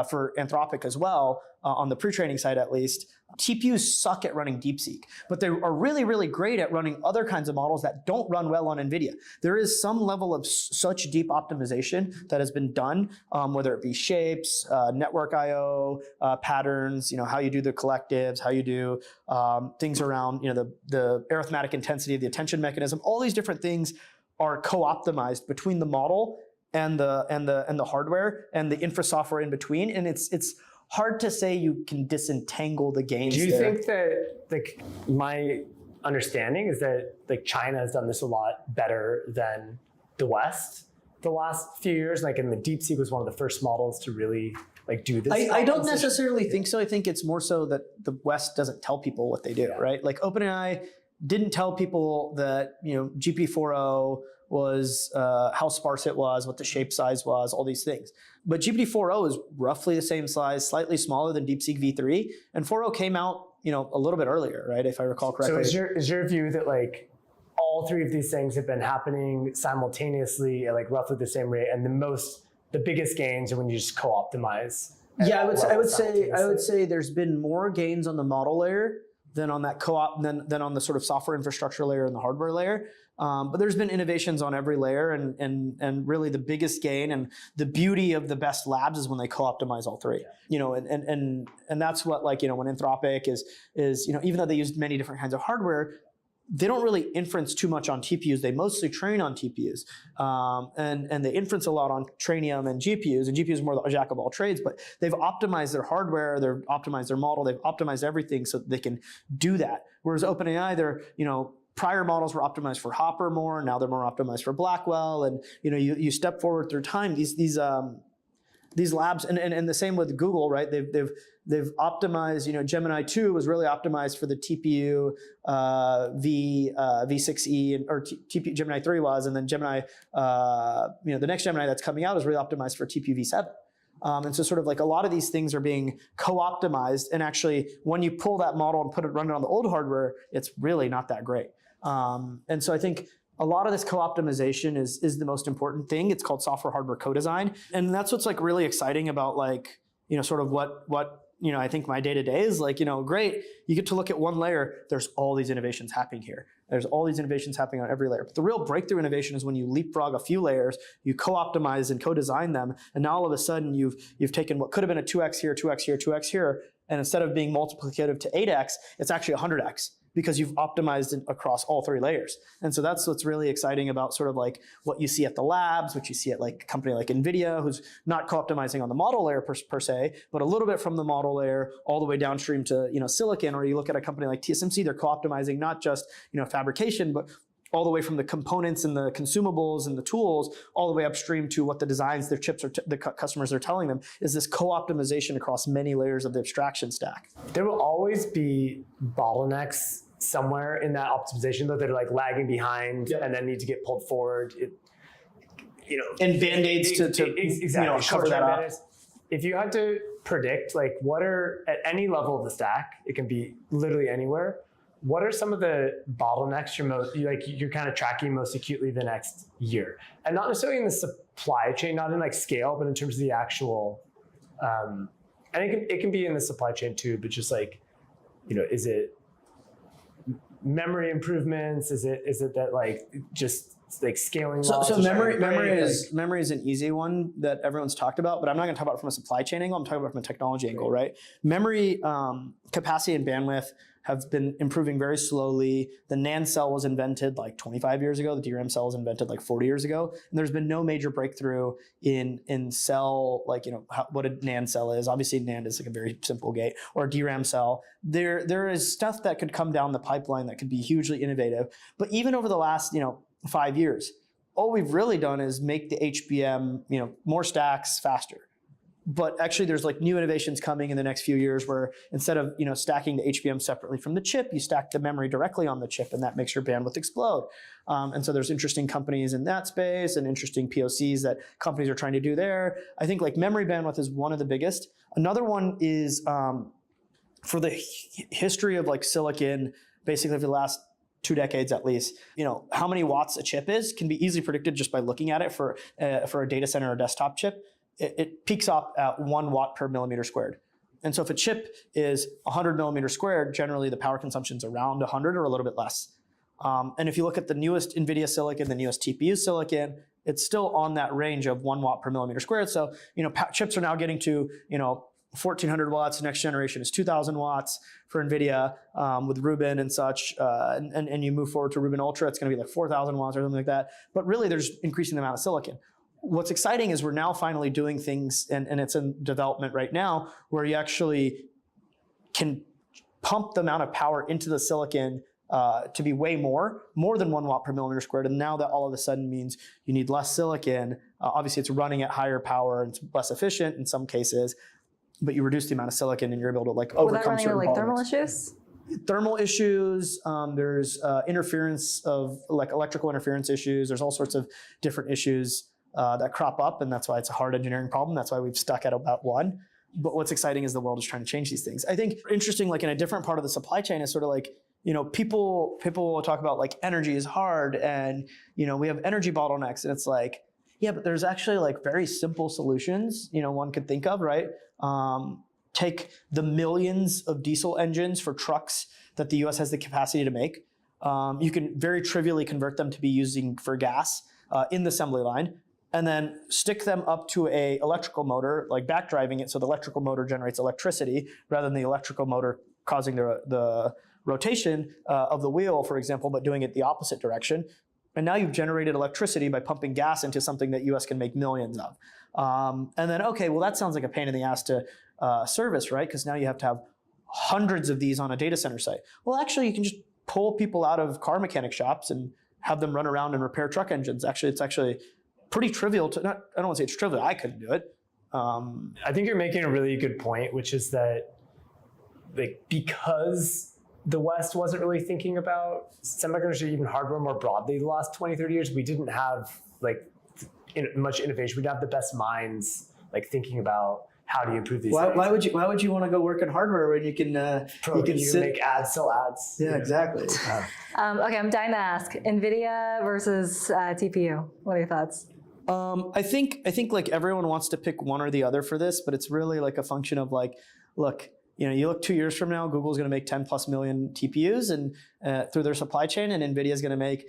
for Anthropic as well, on the pre-training side at least, TPUs suck at running DeepSeek, but they are really, really great at running other kinds of models that don't run well on NVIDIA. There is some level of such deep optimization that has been done, whether it be shapes, network I/O, patterns, how you do the collectives, how you do things around, the arithmetic intensity, the attention mechanism, all these different things are co-optimized between the model and the hardware and the infra software in between, and it's hard to say you can disentangle the gains. Do you think that my understanding is that China has done this a lot better than the West the last few years? And the DeepSeek was one of the first models to really do this. I don't necessarily think so. I think it's more so that the West doesn't tell people what they do, right? Like OpenAI didn't tell people that GPT-4o was how sparse it was, what the shape size was, all these things. But GPT-4o is roughly the same size, slightly smaller than DeepSeek V3, and 4o came out, a little bit earlier, right? If I recall correctly. So is your view that all three of these things have been happening simultaneously at roughly the same rate, and the biggest gains are when you just co-optimize? Yeah, I would say there's been more gains on the model layer than on that than on the sort of software infrastructure layer and the hardware layer. But there's been innovations on every layer, and really the biggest gain and the beauty of the best labs is when they co-optimize all three. And that's what when Anthropic is even though they use many different kinds of hardware, they don't really inference too much on TPUs. They mostly train on TPUs, and they inference a lot on Trainium and GPUs. And GPUs are more the jack of all trades, but they've optimized their hardware, they've optimized their model, they've optimized everything so that they can do that. Whereas OpenAI, they're prior models were optimized for Hopper more. Now they're more optimized for Blackwell, and you step forward through time. These labs, and the same with Google, right? They've optimized. Gemini 2 was really optimized for the TPU V6e, or TPU Gemini 3 was, and then Gemini, the next Gemini that's coming out is really optimized for TPU V7. And so sort of a lot of these things are being co-optimized, and actually when you pull that model and run it on the old hardware, it's really not that great. And so I think a lot of this co-optimization is the most important thing. It's called software hardware co-design. And that's what's really exciting about sort of what I think my day-to-day is great. You get to look at one layer, there's all these innovations happening here. There's all these innovations happening on every layer. But the real breakthrough innovation is when you leapfrog a few layers, you co-optimize and co-design them, and now all of a sudden you've taken what could have been a 2x here, 2x here, 2x here, and instead of being multiplicative to 8x, it's actually 100x. Because you've optimized it across all three layers. And so that's what's really exciting about sort of what you see at the labs, what you see at a company like NVIDIA, who's not co-optimizing on the model layer per se, but a little bit from the model layer all the way downstream to silicon. Or you look at a company like TSMC, they're co-optimizing not just fabrication, but all the way from the components and the consumables and the tools, all the way upstream to what the designs, their chips, or the customers are telling them, is this co-optimization across many layers of the abstraction stack. There will always be bottlenecks somewhere in that optimization, though, that are lagging behind and then need to get pulled forward. And band-aids to exactly, cover that up. If you had to predict, what are, at any level of the stack, it can be literally anywhere, what are some of the bottlenecks you're kind of tracking most acutely the next year? And not necessarily in the supply chain, not in scale, but in terms of the actual, and it can be in the supply chain too, but just is it memory improvements? Is it that just like scaling So, laws. so which are memory great, memory is an easy one that everyone's talked about, but I'm not going to talk about it from a supply chain angle. I'm talking about it from a technology angle, right? Memory capacity and bandwidth have been improving very slowly. The NAND cell was invented like 25 years ago. The DRAM cell was invented like 40 years ago. And there's been no major breakthrough in cell, like, what a NAND cell is. Obviously, NAND is like a very simple gate, or a DRAM cell. There is stuff that could come down the pipeline that could be hugely innovative. But even over the last, 5 years, all we've really done is make the HBM, more stacks faster. But actually, there's like new innovations coming in the next few years where instead of stacking the HBM separately from the chip, you stack the memory directly on the chip, and that makes your bandwidth explode. And so there's interesting companies in that space and interesting POCs that companies are trying to do there. I think like memory bandwidth is one of the biggest. Another one is for the history of like silicon, basically for the last 2 decades at least, how many watts a chip is can be easily predicted just by looking at it for a data center or desktop chip. It peaks up at 1 watt per millimeter squared. And so if a chip is 100 millimeters squared, generally the power consumption is around 100 or a little bit less. And if you look at the newest NVIDIA silicon, the newest TPU silicon, it's still on that range of 1 watt per millimeter squared. So, chips are now getting to, 1,400 watts. Next generation is 2,000 watts for NVIDIA with Rubin and such. And you move forward to Rubin Ultra, it's going to be like 4,000 watts or something like that. But really, there's increasing the amount of silicon. What's exciting is we're now finally doing things, and it's in development right now, where you actually can pump the amount of power into the silicon to be way more than 1 watt per millimeter squared. And now that all of a sudden means you need less silicon. Obviously, it's running at higher power and it's less efficient in some cases, but you reduce the amount of silicon and you're able to overcome certain like thermal bottlenecks. issues? Thermal issues, there's interference of like electrical interference issues. There's all sorts of different issues that crop up, and that's why it's a hard engineering problem. That's why we've stuck at about 1. But what's exciting is the world is trying to change these things. I think interesting, like in a different part of the supply chain, is sort of like, people will talk about like energy is hard, and we have energy bottlenecks, and it's like, yeah, but there's actually like very simple solutions one could think of, right? Take the millions of diesel engines for trucks that the US has the capacity to make. You can very trivially convert them to be using for gas in the assembly line, and then stick them up to a electrical motor, like back driving it, so the electrical motor generates electricity rather than the electrical motor causing the rotation of the wheel, for example, but doing it the opposite direction. And now you've generated electricity by pumping gas into something that US can make millions of. And then, okay, well, that sounds like a pain in the ass to service, right? Because now you have to have hundreds of these on a data center site. Well, actually, you can just pull people out of car mechanic shops and have them run around and repair truck engines. Actually, it's actually pretty trivial to, I don't want to say it's trivial, I couldn't do it. I think you're making a really good point, which is that like because the West wasn't really thinking about semiconductors or even hardware more broadly the last 20, 30 years, we didn't have like much innovation. We didn't have the best minds like thinking about how do you improve these things. Why would you want to go work in hardware when you can make ads, sell ads. Yeah, exactly. Okay, I'm dying to ask, NVIDIA versus TPU. What are your thoughts? I think like everyone wants to pick one or the other for this, but it's really like a function of like, look, you look 2 years from now, Google's going to make 10 plus million TPUs and through their supply chain, and NVIDIA is going to make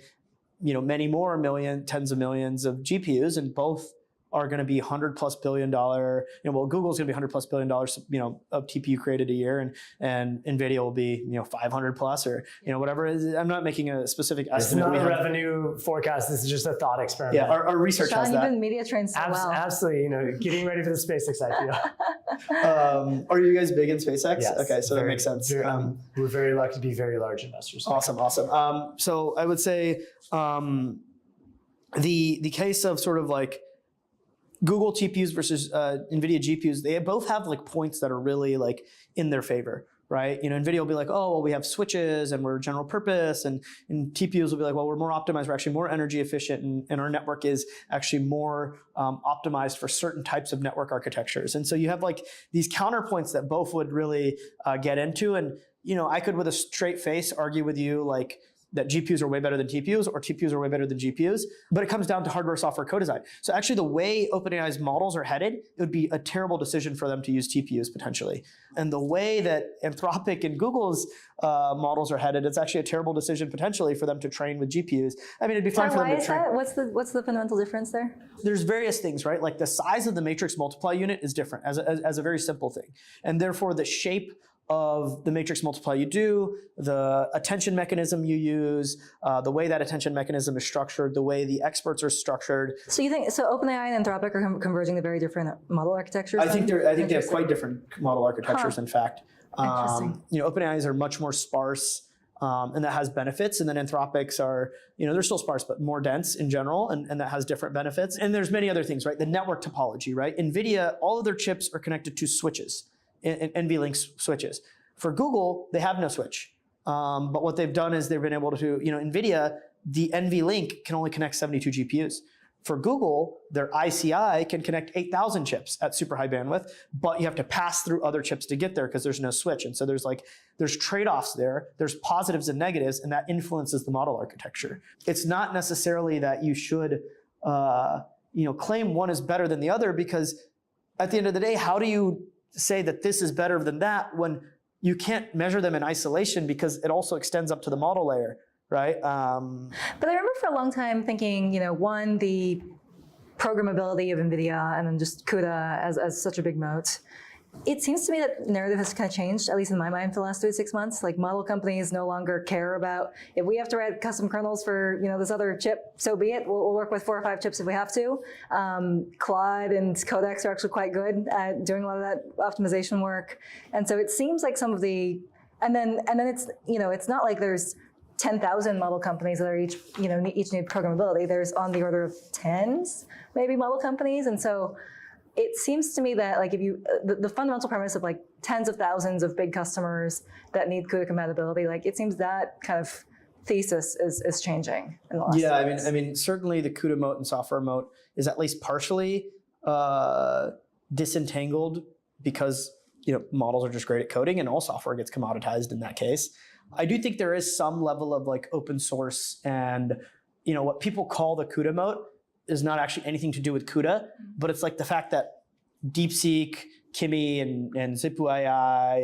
many more tens of millions of GPUs, and both are going to be $100+ billion. Google's going to be $100+ billion, of TPU created a year, and NVIDIA will be 500 plus or whatever it is. I'm not making a specific estimate. It's not a revenue forecast. This is just a thought experiment. Yeah, our research Sean, has that. you've been media trained so well. Absolutely. Getting ready for the SpaceX IPO. Are you guys big in SpaceX? Yes, Okay, so that makes sense. We're very lucky to be very large investors. Awesome. So I would say the case of sort of like Google TPUs versus NVIDIA GPUs, they both have like points that are really like in their favor, right? NVIDIA will be like, oh, well, we have switches and we're general purpose, and TPUs will be like, well, we're more optimized, we're actually more energy efficient, and our network is actually more optimized for certain types of network architectures. And so you have like these counterpoints that both would really get into, and I could with a straight face argue with you like, that GPUs are way better than TPUs or TPUs are way better than GPUs, but it comes down to hardware software co-design. So actually the way OpenAI's models are headed, it would be a terrible decision for them to use TPUs potentially. And the way that Anthropic and Google's models are headed, it's actually a terrible decision potentially for them to train with GPUs. I mean, it'd be fine for them to train. Why is that? What's the fundamental difference there? There's various things, right? Like the size of the matrix multiply unit is different as a very simple thing. And therefore the shape of the matrix multiply you do, the attention mechanism you use, the way that attention mechanism is structured, the way the experts are structured. So you think OpenAI and Anthropic are converging to very different model architectures? I think they have quite different model architectures. In fact, Interesting. OpenAI's are much more sparse. And that has benefits, and then Anthropic's are, they're still sparse, but more dense in general, and that has different benefits. And there's many other things, right? The network topology, right? NVIDIA, all of their chips are connected to switches, NVLink switches. For Google, they have no switch. But what they've done is they've been able to, NVIDIA, the NVLink can only connect 72 GPUs. For Google, their ICI can connect 8,000 chips at super high bandwidth, but you have to pass through other chips to get there because there's no switch. And so there's trade-offs there, there's positives and negatives, and that influences the model architecture. It's not necessarily that you should claim one is better than the other, because at the end of the day, how do you say that this is better than that when you can't measure them in isolation, because it also extends up to the model layer? Right. But I remember for a long time thinking, one, the programmability of NVIDIA, and then just CUDA as such a big moat. It seems to me that narrative has kind of changed, at least in my mind, for the last 3 to 6 months. Like, model companies no longer care about, if we have to write custom kernels for this other chip, so be it. We'll work with 4 or 5 chips if we have to. Claude and Codex are actually quite good at doing a lot of that optimization work. And so it seems like some of the, and then it's it's not like there's 10,000 model companies that are each need programmability. There's on the order of tens, maybe, model companies. And so it seems to me that, like, if you, the fundamental premise of like tens of thousands of big customers that need CUDA compatibility, like, it seems that kind of thesis is changing in the last Yeah, years. I mean, certainly the CUDA moat and software moat is at least partially disentangled, because models are just great at coding, and all software gets commoditized in that case. I do think there is some level of like open source, and what people call the CUDA moat is not actually anything to do with CUDA, but it's like the fact that DeepSeek, Kimi, and Zipu AI,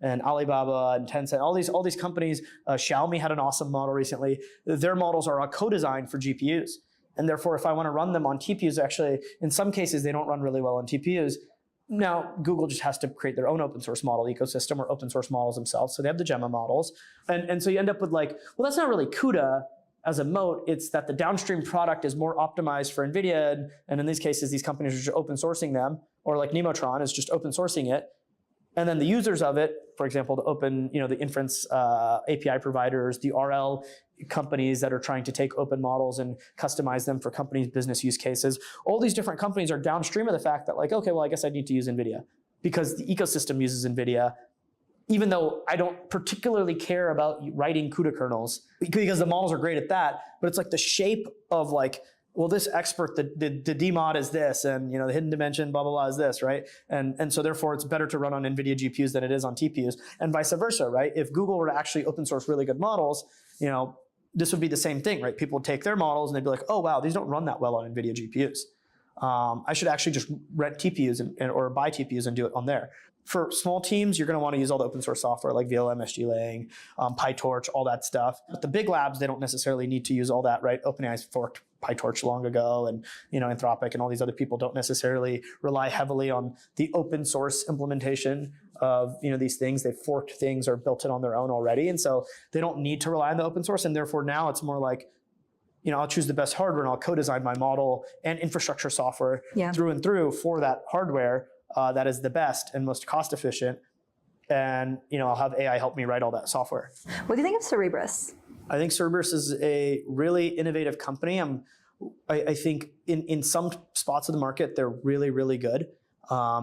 and Alibaba and Tencent, all these companies, Xiaomi had an awesome model recently. Their models are co-designed for GPUs, and therefore, if I want to run them on TPUs, actually, in some cases, they don't run really well on TPUs. Now, Google just has to create their own open source model ecosystem, or open source models themselves. So they have the Gemma models. And so you end up with like, well, that's not really CUDA as a moat. It's that the downstream product is more optimized for NVIDIA. And in these cases, these companies are just open sourcing them, or like Nemotron is just open sourcing it. And then the users of it, for example, the inference API providers, the RL companies that are trying to take open models and customize them for companies' business use cases. All these different companies are downstream of the fact that, like, okay, well, I guess I need to use NVIDIA because the ecosystem uses NVIDIA, even though I don't particularly care about writing CUDA kernels, because the models are great at that. But it's like the shape of, like, well, this expert, the DMOD is this, and the hidden dimension, blah, blah, blah, is this, right? And so therefore, it's better to run on NVIDIA GPUs than it is on TPUs, and vice versa, right? If Google were to actually open source really good models, this would be the same thing, right? People would take their models and they'd be like, oh, wow, these don't run that well on NVIDIA GPUs. I should actually just rent TPUs or buy TPUs and do it on there. For small teams, you're going to want to use all the open source software like VLM, SGLang, PyTorch, all that stuff. But the big labs, they don't necessarily need to use all that, right? OpenAI's forked PyTorch long ago, and Anthropic and all these other people don't necessarily rely heavily on the open source implementation of these things. They've forked things or built it on their own already, and so they don't need to rely on the open source. And therefore, now it's more like, I'll choose the best hardware and I'll co-design my model and infrastructure software through and through for that hardware that is the best and most cost efficient. And I'll have AI help me write all that software. What do you think of Cerebras? I think Cerebras is a really innovative company. I think in some spots of the market, they're really, really good.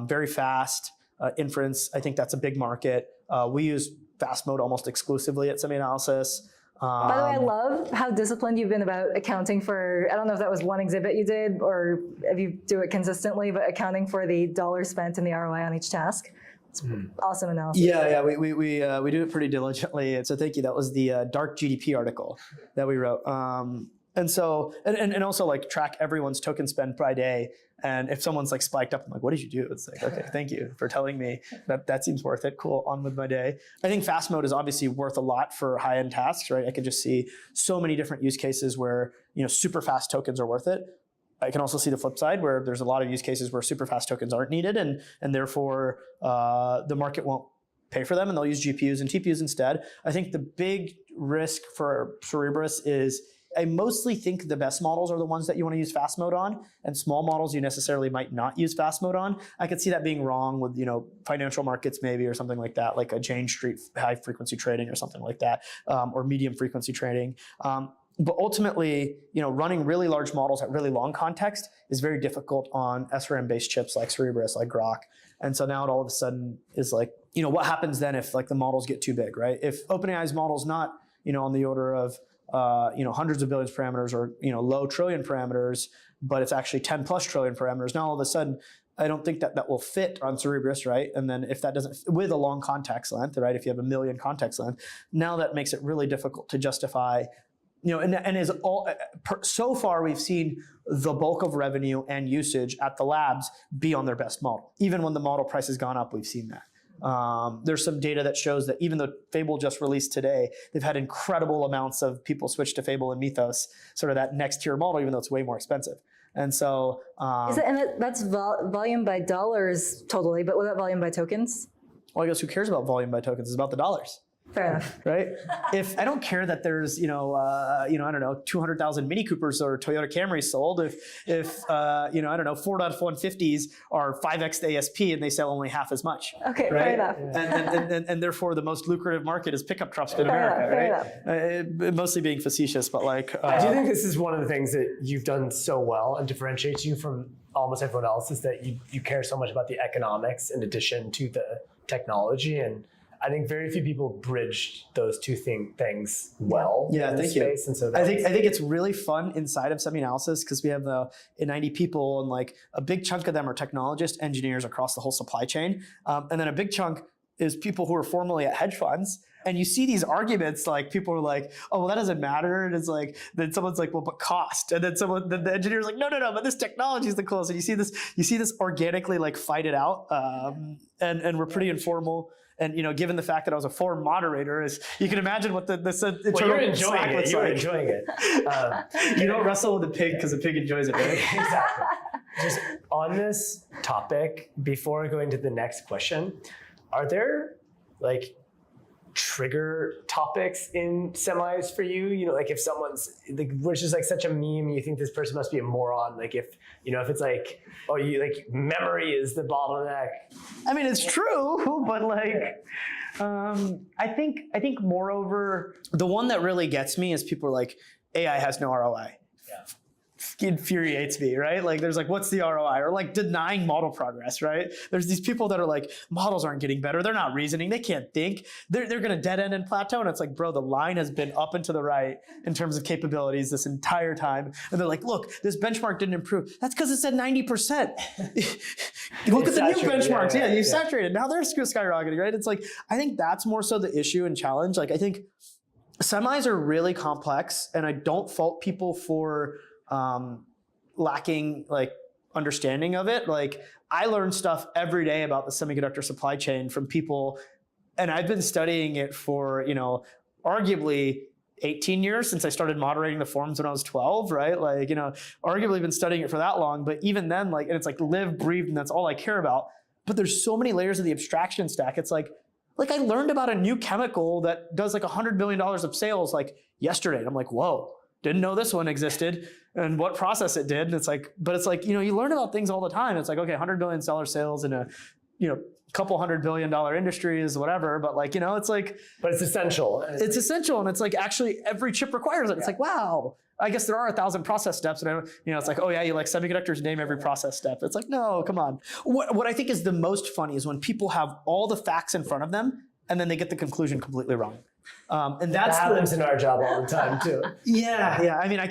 Very fast inference. I think that's a big market. We use fast mode almost exclusively at SemiAnalysis. By the way, I love how disciplined you've been about accounting for, I don't know if that was one exhibit you did or if you do it consistently, but accounting for the dollar spent and the ROI on each task. It's awesome analysis. Yeah, we do it pretty diligently. And so thank you. That was the Dark GDP article that we wrote. And so, and also like track everyone's token spend by day. And if someone's like spiked up, I'm like, what did you do? It's like, okay, thank you for telling me that seems worth it. Cool, on with my day. I think fast mode is obviously worth a lot for high-end tasks, right? I can just see so many different use cases where, super fast tokens are worth it. I can also see the flip side where there's a lot of use cases where super fast tokens aren't needed and therefore the market won't pay for them and they'll use GPUs and TPUs instead. I think the big risk for Cerebras is I mostly think the best models are the ones that you want to use fast mode on, and small models you necessarily might not use fast mode on. I could see that being wrong with financial markets maybe or something like that, like a Jane Street high frequency trading or something like that, or medium frequency trading. But ultimately, running really large models at really long context is very difficult on SRAM-based chips like Cerebras, like Grok. And so now it all of a sudden is like, what happens then if like the models get too big, right? If OpenAI's model's not, on the order of hundreds of billions parameters or, low trillion parameters, but it's actually 10 plus trillion parameters. Now all of a sudden, I don't think that will fit on Cerebras, right? And then if that doesn't, with a long context length, right? If you have a million context length, now that makes it really difficult to justify, and is all, so far we've seen the bulk of revenue and usage at the labs be on their best model. Even when the model price has gone up, we've seen that. There's some data that shows that even though Fable just released today, they've had incredible amounts of people switch to Fable and Mythos, sort of that next tier model, even though it's way more expensive. And so, that's volume by dollars totally, but what about volume by tokens? Well, I guess who cares about volume by tokens? It's about the dollars. Fair enough. Right? If I don't care that there's, I don't know, 200,000 Mini Coopers or Toyota Camrys sold, if I don't know, 4.150s are 5x the ASP and they sell only half as much. Okay, right? fair enough. And therefore the most lucrative market is pickup trucks in America, right? Mostly being facetious, but like. I do think this is one of the things that you've done so well and differentiates you from almost everyone else is that you care so much about the economics in addition to the technology. And I think very few people bridged those two things well. Yeah, in thank this you. space. And so I think it's really fun inside of SemiAnalysis because we have 90 people and like a big chunk of them are technologists, engineers across the whole supply chain, and then a big chunk is people who are formerly at hedge funds. And you see these arguments like people are like, oh, well, that doesn't matter. And it's like, then someone's like, well, but cost. And then the engineer's like, no, but this technology is the closest. And you see this organically like fight it out. And we're pretty informal. And given the fact that I was a forum moderator, you can imagine what the you're enjoying it. You're enjoying it. You don't wrestle with a pig because the pig enjoys it, right? Exactly. Just on this topic, before going to the next question, are there like trigger topics in semis for you? Like if someone's like, which is like such a meme, you think this person must be a moron. Like if it's like, oh, you like memory is the bottleneck. I mean, it's true, but like, I think moreover, the one that really gets me is people are like, AI has no ROI. Yeah. Infuriates me, right? Like there's like, what's the ROI? Or like denying model progress, right? There's these people that are like, models aren't getting better. They're not reasoning. They can't think. They're going to dead end and plateau. And it's like, bro, the line has been up and to the right in terms of capabilities this entire time. And they're like, look, this benchmark didn't improve. That's because it's at 90%. Look at the new benchmarks. Yeah, you've saturated. Now they're skyrocketing, right? It's like, I think that's more so the issue and challenge. Like I think semis are really complex and I don't fault people for lacking like understanding of it. Like I learn stuff every day about the semiconductor supply chain from people, and I've been studying it for, arguably 18 years since I started moderating the forums when I was 12, right? Like, arguably been studying it for that long, but even then, like, and it's like live, breathe, and that's all I care about. But there's so many layers of the abstraction stack. It's like I learned about a new chemical that does like $100 million of sales like yesterday. And I'm like, whoa, didn't know this one existed and what process it did. And it's like, you learn about things all the time. It's like, okay, $100 billion sales in a, couple $100 billion industry is whatever. But like, it's like, but it's essential. It's essential. And it's like, actually every chip requires it. It's like, wow, I guess there are 1,000 process steps. And it's like, oh yeah, you like semiconductors, name every process step. It's like, no, come on. What I think is the most funny is when people have all the facts in front of them and then they get the conclusion completely wrong. And that happens in our job all the time too. Yeah. I mean, I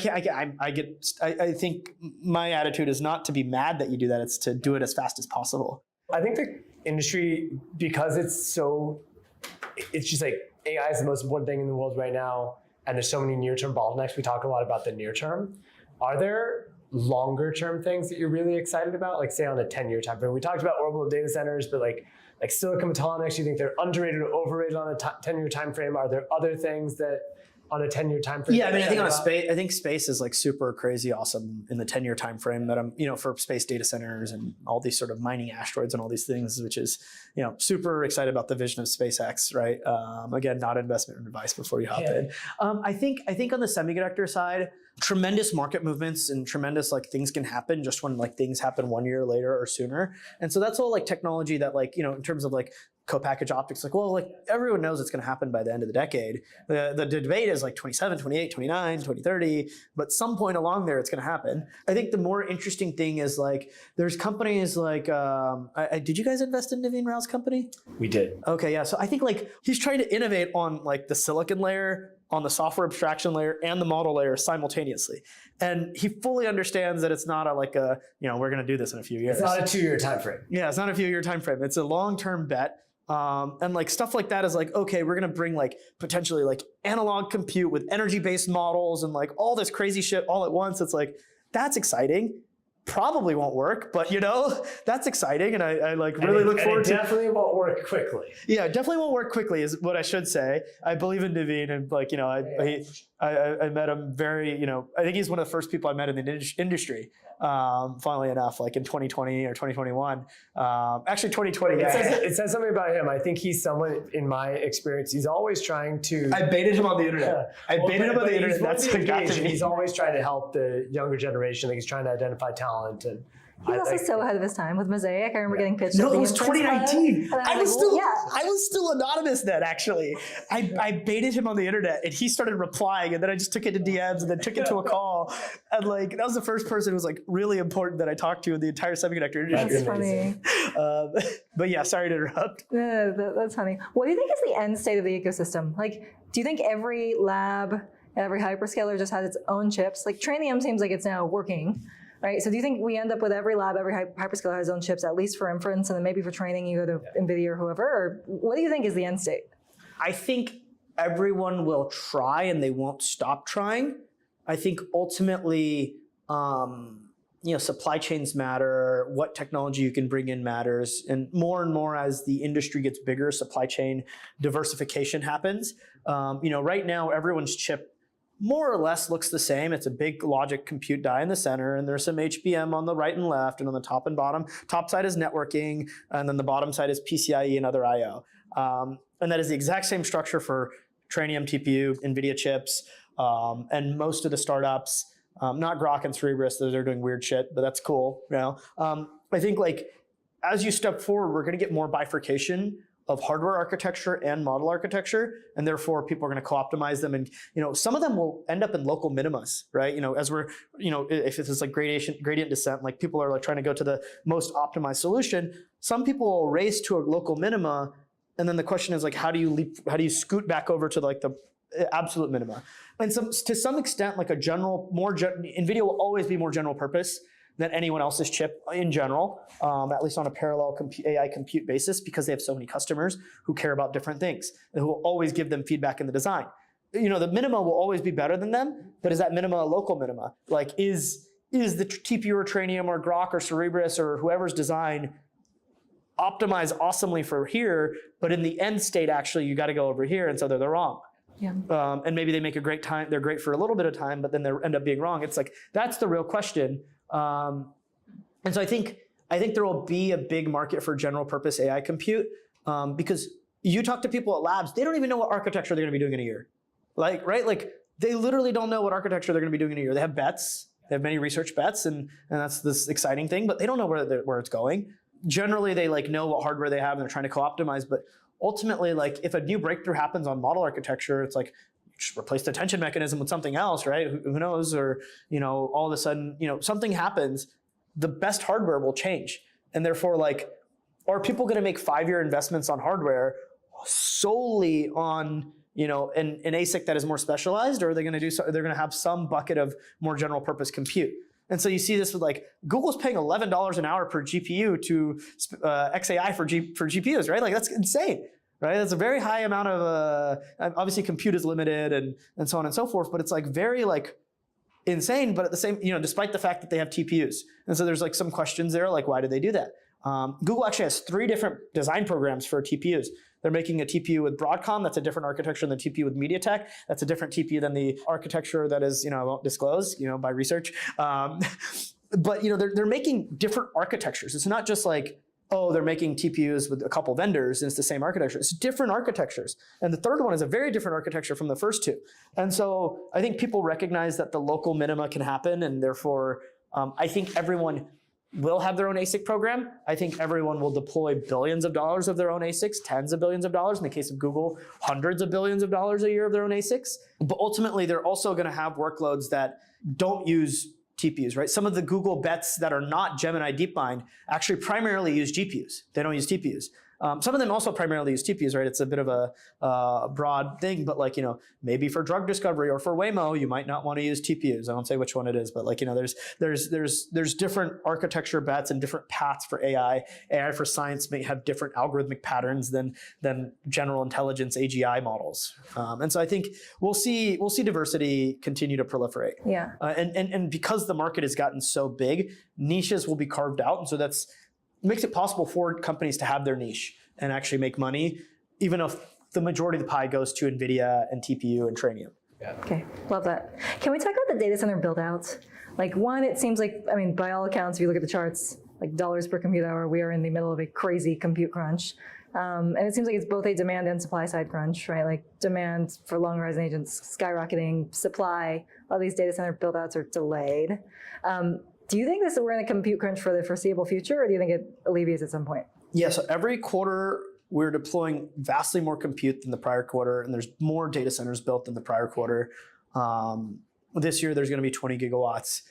think my attitude is not to be mad that you do that. It's to do it as fast as possible. I think the industry, because it's just like AI is the most important thing in the world right now, and there's so many near-term bottlenecks. We talk a lot about the near term. Are there longer term things that you're really excited about, like say on a 10-year time frame? We talked about orbital data centers, but like silicon photonics, you think they're underrated or overrated on a 10-year time frame? Are there other things that on a 10-year time frame? Yeah, I mean, I think space is like super crazy awesome in the 10-year time frame that I'm, for space data centers and all these sort of mining asteroids and all these things, which is, super excited about the vision of SpaceX, right? Again, not investment advice before you hop in. I think on the semiconductor side, tremendous market movements and tremendous like things can happen just when like things happen 1 year later or sooner. And so that's all like technology that like, in terms of like co-packaged optics, like, well, like everyone knows it's going to happen by the end of the decade. The debate is like 27, 28, 29, 2030, but some point along there, it's going to happen. I think the more interesting thing is like, there's companies like, did you guys invest in Naveen Rao's company? We did. Okay, yeah. So I think like he's trying to innovate on like the silicon layer, on the software abstraction layer and the model layer simultaneously. And he fully understands that it's not we're going to do this in a few years. It's not a 2-year time frame. Yeah, it's not a few year time frame. It's a long-term bet. And like stuff like that is like, okay, we're going to bring like potentially like analog compute with energy-based models and like all this crazy shit all at once. It's like, that's exciting. Probably won't work, but that's exciting, and I like really look forward to. Definitely won't work quickly. Yeah, definitely won't work quickly is what I should say. I believe in Naveen, and like I met him very I think he's one of the first people I met in the industry. Funnily enough, like in 2020 or 2021, actually 2020. It says something about him. I think he's someone, in my experience, he's always trying to. I baited him on the internet. That's what got to me. He's always trying to help the younger generation. Like he's trying to identify talent and. He's also so ahead of his time with Mosaic. I remember getting pitched. No, it was 2019. I was still anonymous then, actually. I baited him on the internet, and he started replying, and then I just took it to DMs, and then took it to a call, and like that was the first person who was like really important that I talked to in the entire semiconductor industry. That's funny. But yeah, sorry to interrupt. That's funny. What do you think is the end state of the ecosystem? Like, do you think every lab, every hyperscaler just has its own chips? Like Trainium seems like it's now working. Right, so do you think we end up with every lab, every hyperscaler has its own chips, at least for inference, and then maybe for training you go to NVIDIA or whoever? Or what do you think is the end state? I think everyone will try and they won't stop trying. I think ultimately, supply chains matter, what technology you can bring in matters, and more as the industry gets bigger, supply chain diversification happens. Right now, everyone's chip more or less looks the same. It's a big logic compute die in the center, and there's some HBM on the right and left, and on the top and bottom. Top side is networking, and then the bottom side is PCIe and other I/O. And that is the exact same structure for Trainium, TPU, NVIDIA chips, and most of the startups. Not Grok and Cerebras; those are doing weird shit, but that's cool. I think like as you step forward, we're going to get more bifurcation of hardware architecture and model architecture, and therefore people are going to co-optimize them. And some of them will end up in local minimas, right? As we're, if it's like gradient descent, like people are like trying to go to the most optimized solution. Some people will race to a local minima, and then the question is like, how do you scoot back over to like the absolute minima? And to some extent, like NVIDIA will always be more general purpose than anyone else's chip in general, at least on a parallel AI compute basis, because they have so many customers who care about different things and who will always give them feedback in the design. The minima will always be better than them, but is that minima a local minima? Like is the TPU or Trainium or Grok or Cerebras or whoever's design optimized awesomely for here, but in the end state, actually, you got to go over here, and so they're wrong. Yeah. And maybe they make a great time, they're great for a little bit of time, but then they end up being wrong. It's like, that's the real question. And so I think there will be a big market for general purpose AI compute, because you talk to people at labs, they don't even know what architecture they're going to be doing in a year. Like, right? Like they literally don't know what architecture they're going to be doing in a year. They have bets, they have many research bets, and that's this exciting thing, but they don't know where it's going. Generally, they like know what hardware they have and they're trying to co-optimize, but ultimately, like if a new breakthrough happens on model architecture, it's like, just replace the attention mechanism with something else, right? Who knows? Or, all of a sudden, something happens, the best hardware will change. And therefore, like, are people going to make 5-year investments on hardware solely on, an ASIC that is more specialized, or are they going to they're going to have some bucket of more general purpose compute? And so you see this with like, Google's paying $11 an hour per GPU to XAI for GPUs, right? Like that's insane, right? That's a very high amount of, obviously compute is limited and so on and so forth, but it's like very like insane, but at the same, despite the fact that they have TPUs. And so there's like some questions there, like why do they do that? Google actually has 3 different design programs for TPUs. They're making a TPU with Broadcom. That's a different architecture than the TPU with MediaTek. That's a different TPU than the architecture that is, I won't disclose, by research. But they're making different architectures. It's not just like, oh, they're making TPUs with a couple vendors and it's the same architecture. It's different architectures. And the third one is a very different architecture from the first 2. And so I think people recognize that the local minima can happen, and therefore I think everyone will have their own ASIC program. I think everyone will deploy billions of dollars of their own ASICs, tens of billions of dollars. In the case of Google, hundreds of billions of dollars a year of their own ASICs. But ultimately, they're also going to have workloads that don't use TPUs, right? Some of the Google bets that are not Gemini DeepMind actually primarily use GPUs. They don't use TPUs. Some of them also primarily use TPUs, right? It's a bit of a broad thing, but like, maybe for drug discovery or for Waymo, you might not want to use TPUs. I won't say which one it is, but like, there's different architecture bets and different paths for AI. AI for science may have different algorithmic patterns than general intelligence AGI models. And so I think we'll see diversity continue to proliferate. Yeah. And because the market has gotten so big, niches will be carved out. And so that's makes it possible for companies to have their niche and actually make money, even if the majority of the pie goes to NVIDIA and TPU and Trainium. Yeah. Okay, love that. Can we talk about the data center build-outs? Like one, it seems like, by all accounts, if you look at the charts, like dollars per compute hour, we are in the middle of a crazy compute crunch. And it seems like it's both a demand and supply side crunch, right? Like demand for long horizon agents skyrocketing, supply, a lot of these data center build-outs are delayed. Do you think we're in a compute crunch for the foreseeable future, or do you think it alleviates at some point? Yeah, so every quarter we're deploying vastly more compute than the prior quarter, and there's more data centers built than the prior quarter. This year there's going to be 20 gigawatts,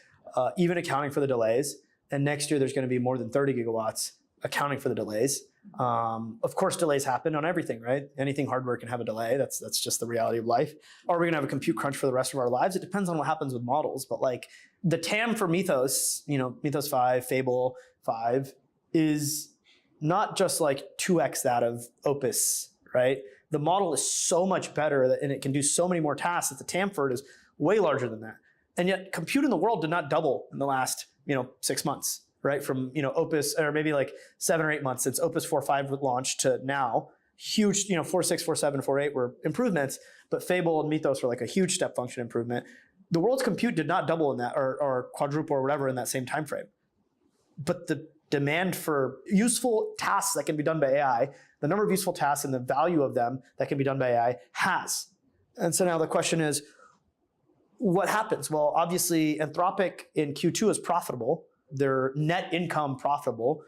even accounting for the delays. And next year there's going to be more than 30 gigawatts, accounting for the delays. Of course, delays happen on everything, right? Anything hardware can have a delay. That's just the reality of life. Are we going to have a compute crunch for the rest of our lives? It depends on what happens with models. But like the TAM for Mythos, Mythos 5, Fable 5, is not just like 2x that of Opus, right? The model is so much better and it can do so many more tasks that the TAM for it is way larger than that. And yet compute in the world did not double in the last 6 months. Right, from Opus, or maybe like 7 or 8 months since Opus 4.5 launched to now, huge 4.6, 4.7, 4.8 were improvements, but Fable and Mythos were like a huge step function improvement. The world's compute did not double in that, or quadruple or whatever in that same time frame. But the demand for useful tasks that can be done by AI, the number of useful tasks and the value of them that can be done by AI has. And so now the question is, what happens? Well, obviously Anthropic in Q2 is profitable. Their net income profitable,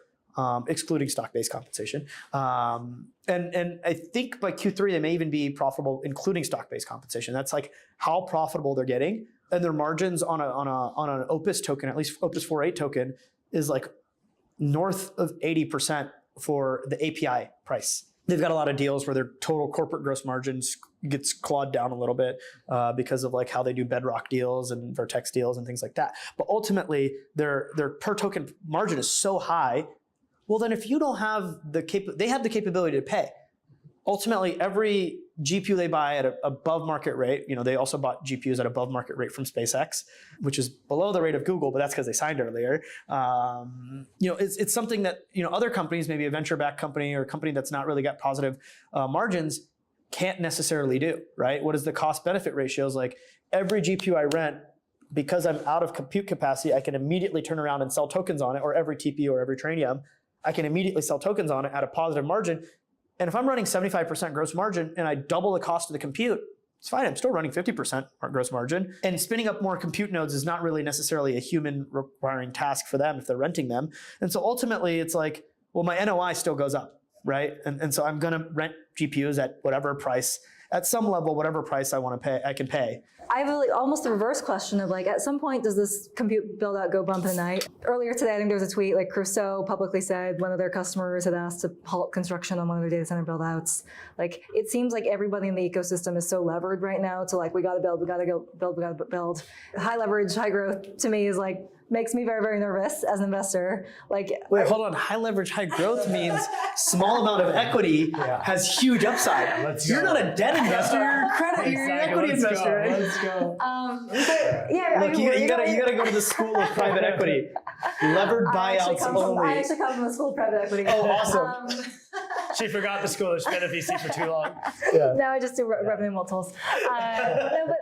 excluding stock-based compensation. And I think by Q3, they may even be profitable, including stock-based compensation. That's like how profitable they're getting. And their margins on an Opus token, at least Opus 4.8 token, is like north of 80% for the API price. They've got a lot of deals where their total corporate gross margins gets clawed down a little bit because of like how they do Bedrock deals and Vertex deals and things like that. But ultimately, their per token margin is so high. Well, then if you don't have they have the capability to pay. Ultimately, every GPU they buy at an above market rate, they also bought GPUs at above market rate from SpaceX, which is below the rate of Google, but that's because they signed earlier. It's something that other companies, maybe a venture-backed company or a company that's not really got positive margins, can't necessarily do, right? What is the cost-benefit ratios? Like every GPU I rent, because I'm out of compute capacity, I can immediately turn around and sell tokens on it, or every TPU or every Trainium, I can immediately sell tokens on it at a positive margin. And if I'm running 75% gross margin and I double the cost of the compute, it's fine. I'm still running 50% gross margin. And spinning up more compute nodes is not really necessarily a human requiring task for them if they're renting them. And so ultimately it's like, well, my NOI still goes up, right? And so I'm going to rent GPUs at whatever price, at some level, whatever price I want to pay, I can pay. I have almost a reverse question of like, at some point, does this compute build out go bump in the night? Earlier today, I think there was a tweet, like Crusoe publicly said one of their customers had asked to halt construction on one of their data center build outs. Like, it seems like everybody in the ecosystem is so levered right now to like, we got to build, we got to go build, we got to build. High leverage, high growth to me is like makes me very, very nervous as an investor. Like, wait, hold on. High leverage, high growth means small amount of equity has huge upside. You're not a debt investor. You're a credit. You're an equity investor. Right? Let's go. But yeah, Look, you gotta go to the school of private equity. Levered buyouts only. I actually come from the school of private equity. Oh, awesome. She forgot the school. She's been at VC for too long. No, I just do revenue multiples. No, but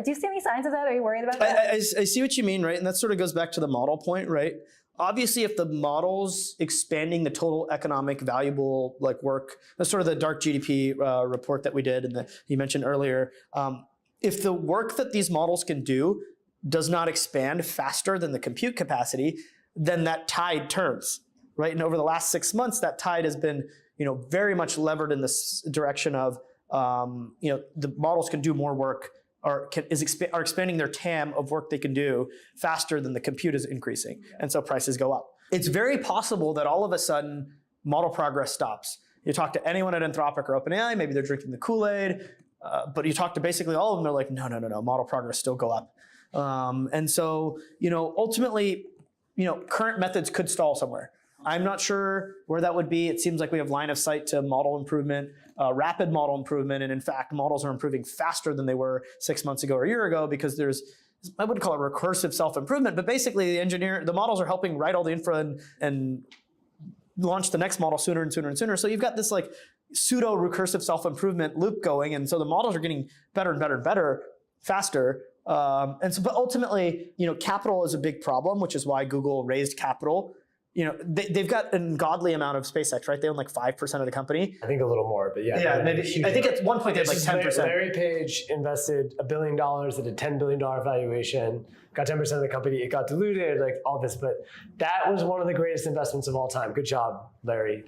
do you see any signs of that? Are you worried about that? I see what you mean, right? And that sort of goes back to the model point, right? Obviously, if the model's expanding the total economic valuable work, that's sort of the dark GDP report that we did and that you mentioned earlier. If the work that these models can do does not expand faster than the compute capacity, then that tide turns, right? And over the last 6 months, that tide has been, very much levered in this direction of, the models can do more work are expanding their TAM of work they can do faster than the compute is increasing. And so prices go up. It's very possible that all of a sudden model progress stops. You talk to anyone at Anthropic or OpenAI, maybe they're drinking the Kool-Aid, but you talk to basically all of them, they're like, no, model progress still go up. And so, ultimately, current methods could stall somewhere. I'm not sure where that would be. It seems like we have line of sight to model improvement, rapid model improvement, and in fact, models are improving faster than they were 6 months ago or a year ago because there's, I wouldn't call it recursive self-improvement, but basically the models are helping write all the infra and launch the next model sooner and sooner and sooner. So you've got this pseudo recursive self-improvement loop going, and so the models are getting better and better and better faster. And so, but ultimately, capital is a big problem, which is why Google raised capital. They've got an ungodly amount of SpaceX, right? They own 5% of the company. I think a little more, but yeah. Maybe. I think at one point they had 10%. Larry Page invested $1 billion at a $10 billion valuation, got 10% of the company. It got diluted, all this, but that was one of the greatest investments of all time. Good job, Larry.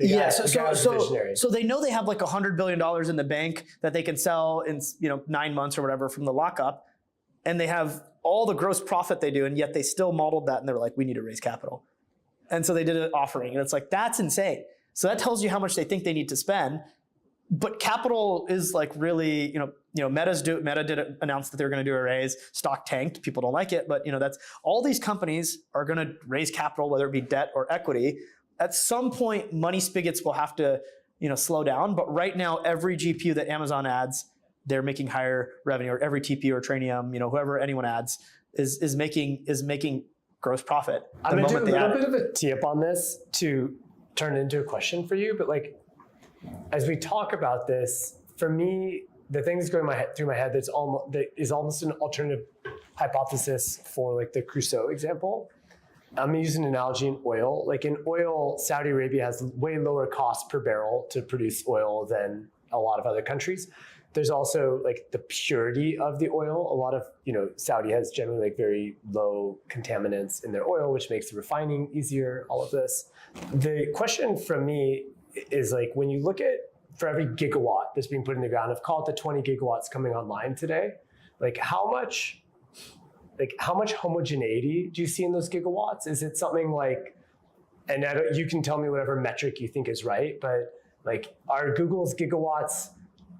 So they know they have $100 billion in the bank that they can sell in 9 months or whatever from the lockup, and they have all the gross profit they do, and yet they still modeled that, and they were like, we need to raise capital. And so they did an offering, and it's that's insane. So that tells you how much they think they need to spend. But capital is really, Meta did announce that they were going to do a raise. Stock tanked. People don't like it, but that's all these companies are going to raise capital, whether it be debt or equity. At some point, money spigots will have to, slow down. But right now, every GPU that Amazon adds, they're making higher revenue, or every TPU or Trainium, whoever anyone adds is making gross profit. I'm going to do a little bit of a tee up on this to turn it into a question for you. But as we talk about this, for me, the thing that's going through my head that is almost an alternative hypothesis for the Crusoe example. I'm going to use an analogy in oil. In oil, Saudi Arabia has way lower cost per barrel to produce oil than a lot of other countries. There's also the purity of the oil. A lot of, Saudi has generally very low contaminants in their oil, which makes the refining easier, all of this. The question from me is when you look at, for every gigawatt that's being put in the ground, I've called it the 20 gigawatts coming online today. How much homogeneity do you see in those gigawatts? Is it something and you can tell me whatever metric you think is right, but are Google's gigawatts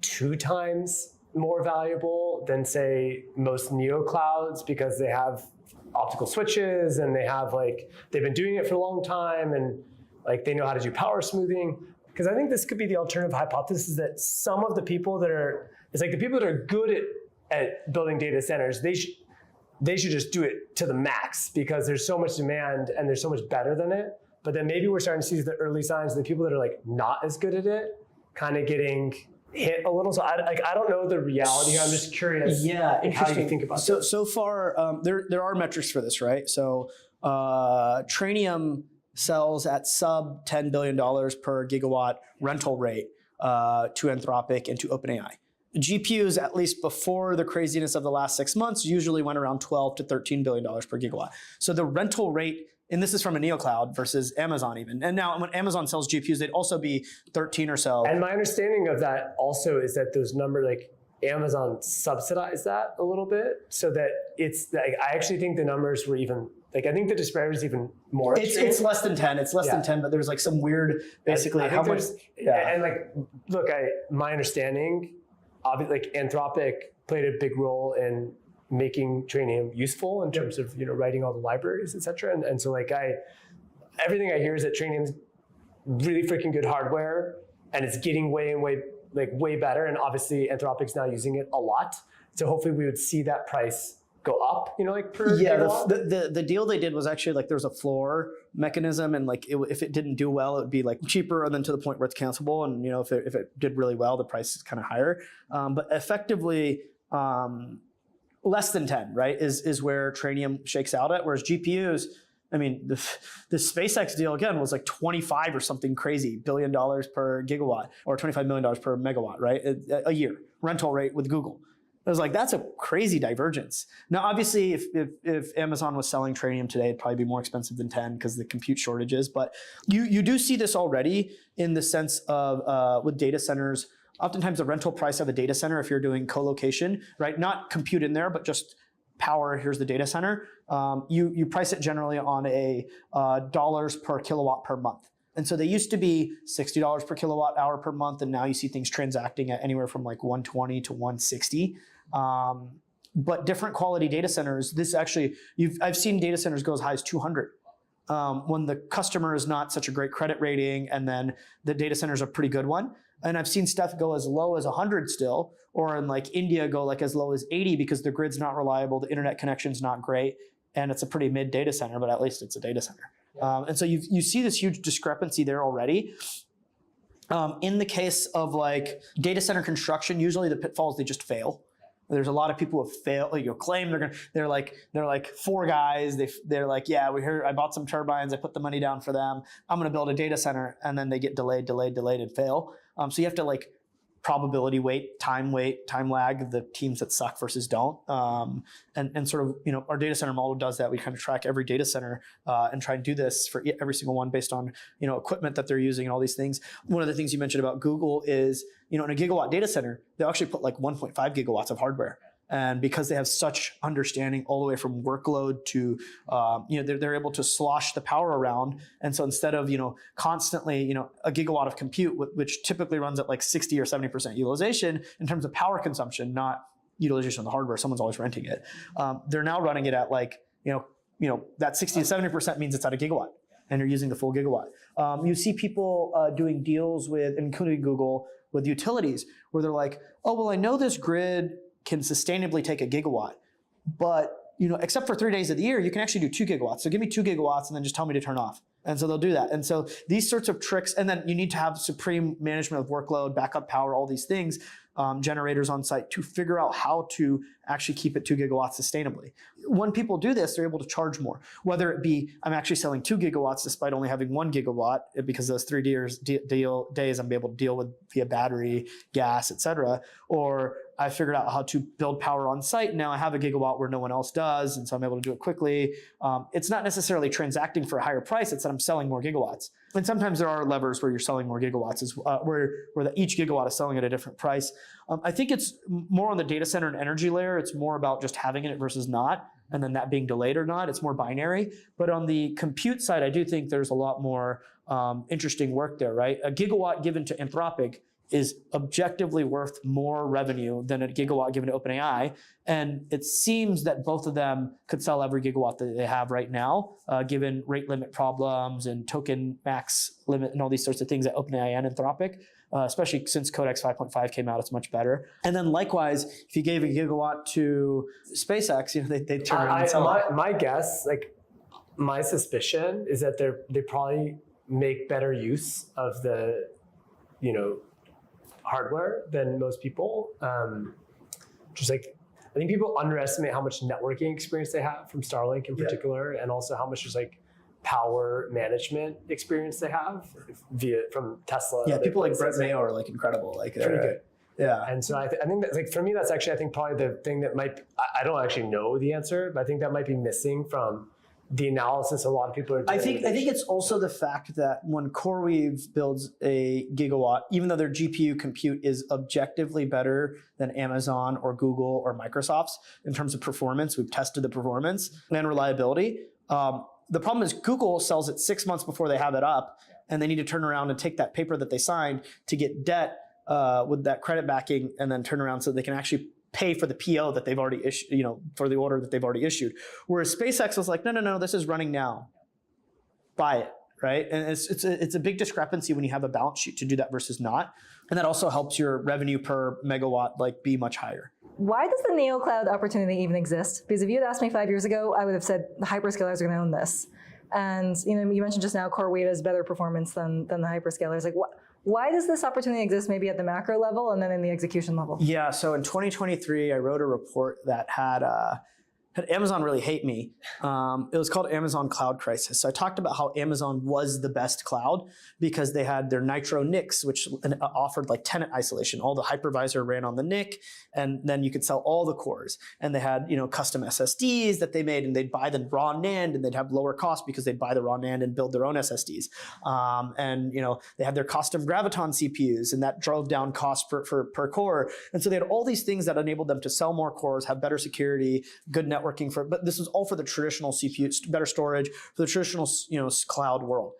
2 times more valuable than, say, most neoclouds because they have optical switches and they have they've been doing it for a long time and they know how to do power smoothing? Because I think this could be the alternative hypothesis that some of the people that are, the people that are good at building data centers, they should just do it to the max because there's so much demand and they're so much better than it. But then maybe we're starting to see the early signs of the people that are not as good at it kind of getting hit a little. So I don't know the reality here. I'm just curious. Yeah, how you think about this. So far, there are metrics for this, right? So Trainium sells at sub $10 billion per gigawatt rental rate to Anthropic and to OpenAI. GPUs, at least before the craziness of the last 6 months, usually went around $12 to $13 billion per gigawatt. So the rental rate, and this is from a neocloud versus Amazon even. And now when Amazon sells GPUs, they'd also be 13 or so. And my understanding of that also is that those numbers, Amazon subsidized that a little bit so that it's, I actually think the numbers were even, I think the disparity is even more. It's less than 10. It's less than 10, but there's some weird, basically how much. Yeah. And look, my understanding, obviously, Anthropic played a big role in making Trainium useful in terms of writing all the libraries, etc. And so like everything I hear is that Trainium's really freaking good hardware, and it's getting way better. And obviously Anthropic's now using it a lot. So hopefully we would see that price go up, like per gigawatt. The deal they did was actually like there's a floor mechanism, and like if it didn't do well, it would be like cheaper, and then to the point where it's cancelable. And if it did really well, the price is kind of higher. But effectively, less than 10, right, is where Trainium shakes out at. Whereas GPUs, I mean, the SpaceX deal again was like 25 or something crazy $billion per gigawatt, or $25 million per megawatt, right, a year rental rate with Google. I was like, that's a crazy divergence. Now, obviously, if Amazon was selling Trainium today, it'd probably be more expensive than 10 because of the compute shortages. But you do see this already in the sense of with data centers. Oftentimes, the rental price of a data center, if you're doing co-location, right, not compute in there, but just power, here's the data center, you price it generally on a dollars per kilowatt per month. And so they used to be $60 per kilowatt hour per month, and now you see things transacting at anywhere from like 120 to 160. But different quality data centers, this actually, I've seen data centers go as high as 200 when the customer is not such a great credit rating, and then the data center is a pretty good one. And I've seen stuff go as low as 100 still, or in like India go like as low as 80 because the grid's not reliable, the internet connection's not great, and it's a pretty mid data center, but at least it's a data center. And so you see this huge discrepancy there already. In the case of like data center construction, usually the pitfalls, they just fail. There's a lot of people who fail. Claim they're like four guys. They're like, yeah, I bought some turbines. I put the money down for them. I'm going to build a data center, and then they get delayed, and fail. So you have to like probability weight, time lag, the teams that suck versus don't. And sort of, our data center model does that. We kind of track every data center and try and do this for every single one based on, equipment that they're using and all these things. One of the things you mentioned about Google is, in a gigawatt data center, they'll actually put like 1.5 gigawatts of hardware. And because they have such understanding all the way from workload to, they're able to slosh the power around. And so instead of, constantly, a gigawatt of compute, which typically runs at like 60 or 70% utilization in terms of power consumption, not utilization of the hardware, someone's always renting it. They're now running it at like, that 60 to 70% means it's at a gigawatt, and you're using the full gigawatt. You see people doing deals with, including Google, with utilities where they're like, oh, well, I know this grid can sustainably take a gigawatt, but except for 3 days of the year, you can actually do 2 gigawatts. So give me 2 gigawatts and then just tell me to turn off. And so they'll do that. And so these sorts of tricks, and then you need to have supreme management of workload, backup power, all these things, generators on site to figure out how to actually keep it 2 gigawatts sustainably. When people do this, they're able to charge more. Whether it be, I'm actually selling 2 gigawatts despite only having 1 gigawatt, because those 3 days I'm able to deal with via battery, gas, etc. Or I figured out how to build power on site. Now I have a gigawatt where no one else does, and so I'm able to do it quickly. It's not necessarily transacting for a higher price, it's that I'm selling more gigawatts. And sometimes there are levers where you're selling more gigawatts, where each gigawatt is selling at a different price. I think it's more on the data center and energy layer. It's more about just having it versus not, and then that being delayed or not. It's more binary. But on the compute side, I do think there's a lot more interesting work there, right? A gigawatt given to Anthropic is objectively worth more revenue than a gigawatt given to OpenAI. And it seems that both of them could sell every gigawatt that they have right now, given rate limit problems and token max limit and all these sorts of things at OpenAI and Anthropic, especially since Codex 5.5 came out, it's much better. And then likewise, if you gave a gigawatt to SpaceX, they'd turn around and sell it. My guess, my suspicion is that they probably make better use of the, hardware than most people. I think people underestimate how much networking experience they have from Starlink in particular, and also how much just power management experience they have from Tesla. Yeah, people like Brett Mayo are incredible. Pretty good. Yeah. And so I think that for me, that's actually, I think probably the thing that I don't actually know the answer, but I think that might be missing from the analysis a lot of people are doing. I think it's also the fact that when CoreWeave builds a gigawatt, even though their GPU compute is objectively better than Amazon or Google or Microsoft's in terms of performance, we've tested the performance and reliability. The problem is Google sells it 6 months before they have it up, and they need to turn around and take that paper that they signed to get debt with that credit backing, and then turn around so they can actually pay for the PO that they've already issued, for the order that they've already issued. Whereas SpaceX was like, no, this is running now. Buy it, right? And it's a big discrepancy when you have a balance sheet to do that versus not. And that also helps your revenue per megawatt be much higher. Why does the NeoCloud opportunity even exist? Because if you had asked me 5 years ago, I would have said the hyperscalers are going to own this. And you mentioned just now CoreWeave has better performance than the hyperscalers. Why does this opportunity exist maybe at the macro level and then in the execution level? Yeah, so in 2023, I wrote a report that had Amazon really hate me. It was called Amazon Cloud Crisis. So I talked about how Amazon was the best cloud because they had their Nitro NICs, which offered tenant isolation. All the hypervisor ran on the NIC, and then you could sell all the cores. And they had custom SSDs that they made, and they'd buy the raw NAND, and they'd have lower cost because they'd buy the raw NAND and build their own SSDs. And they had their custom Graviton CPUs, and that drove down cost per core. And so they had all these things that enabled them to sell more cores, have better security, good networking but this was all for the traditional CPU, better storage, for the traditional cloud world.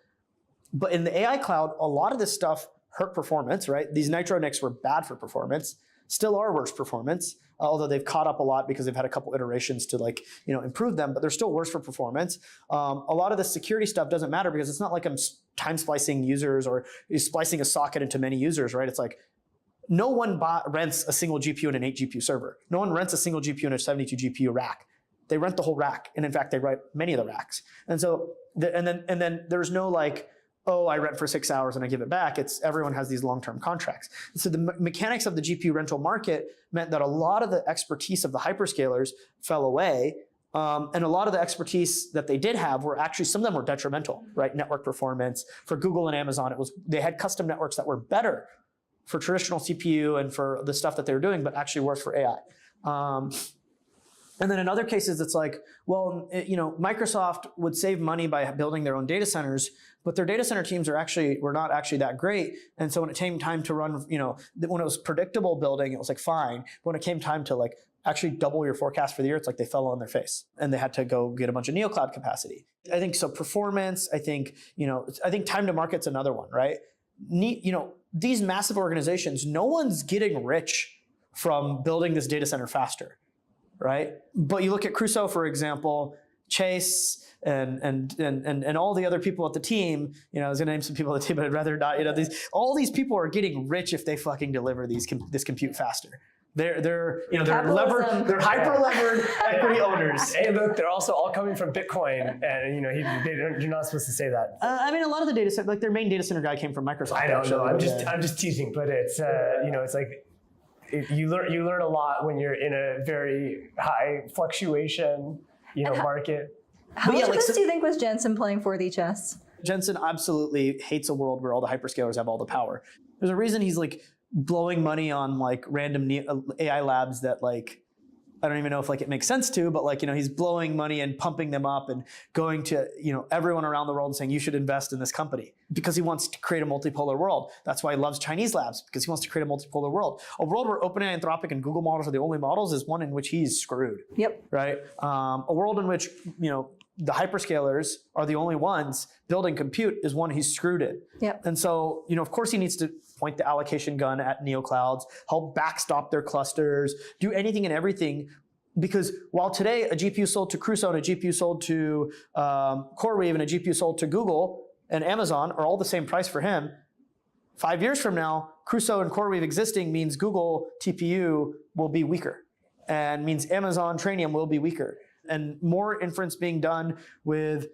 But in the AI cloud, a lot of this stuff hurt performance, right? These Nitro NICs were bad for performance, still are worse performance, although they've caught up a lot because they've had a couple iterations to improve them, but they're still worse for performance. A lot of the security stuff doesn't matter because it's not like I'm time splicing users or splicing a socket into many users, right? It's like, no one rents a single GPU in an 8 GPU server. No one rents a single GPU in a 72 GPU rack. They rent the whole rack, and in fact, they rent many of the racks. And so, and then there's no I rent for 6 hours and I give it back. It's everyone has these long-term contracts. So the mechanics of the GPU rental market meant that a lot of the expertise of the hyperscalers fell away, and a lot of the expertise that they did have were actually, some of them were detrimental, right? Network performance. For Google and Amazon, they had custom networks that were better for traditional CPU and for the stuff that they were doing, but actually worse for AI. And then in other cases, it's Microsoft would save money by building their own data centers, but their data center teams were not actually that great. And so when it came time to run, when it was predictable building, it was fine. But when it came time to actually double your forecast for the year, it's they fell on their face and they had to go get a bunch of NeoCloud capacity. I think so. Performance, I think time to market's another one, right? These massive organizations, no one's getting rich from building this data center faster. Right? But you look at Crusoe, for example, Chase and all the other people at the team, I was gonna name some people on the team, but I'd rather not, all these people are getting rich if they fucking deliver this compute faster. They're hyper levered equity owners. Hey, look, they're also all coming from Bitcoin, and you're not supposed to say that. A lot of the data center, their main data center guy came from Microsoft. I don't know. I'm just teasing, but it's it's you learn a lot when you're in a very high fluctuation, market. How much of this do you think was Jensen playing 4D chess? Jensen absolutely hates a world where all the hyperscalers have all the power. There's a reason he's blowing money on random AI labs that I don't even know if it makes sense to, but he's blowing money and pumping them up and going to everyone around the world and saying you should invest in this company because he wants to create a multipolar world. That's why he loves Chinese labs, because he wants to create a multipolar world. A world where OpenAI, Anthropic, and Google models are the only models is one in which he's screwed. Yep. Right. A world in which the hyperscalers are the only ones building compute is one he's screwed in. Yep. And so of course he needs to point the allocation gun at neoclouds, help backstop their clusters, do anything and everything. Because while today a GPU sold to Crusoe and a GPU sold to CoreWeave and a GPU sold to Google and Amazon are all the same price for him, 5 years from now, Crusoe and CoreWeave existing means Google TPU will be weaker and means Amazon Trainium will be weaker. And more inference being done with,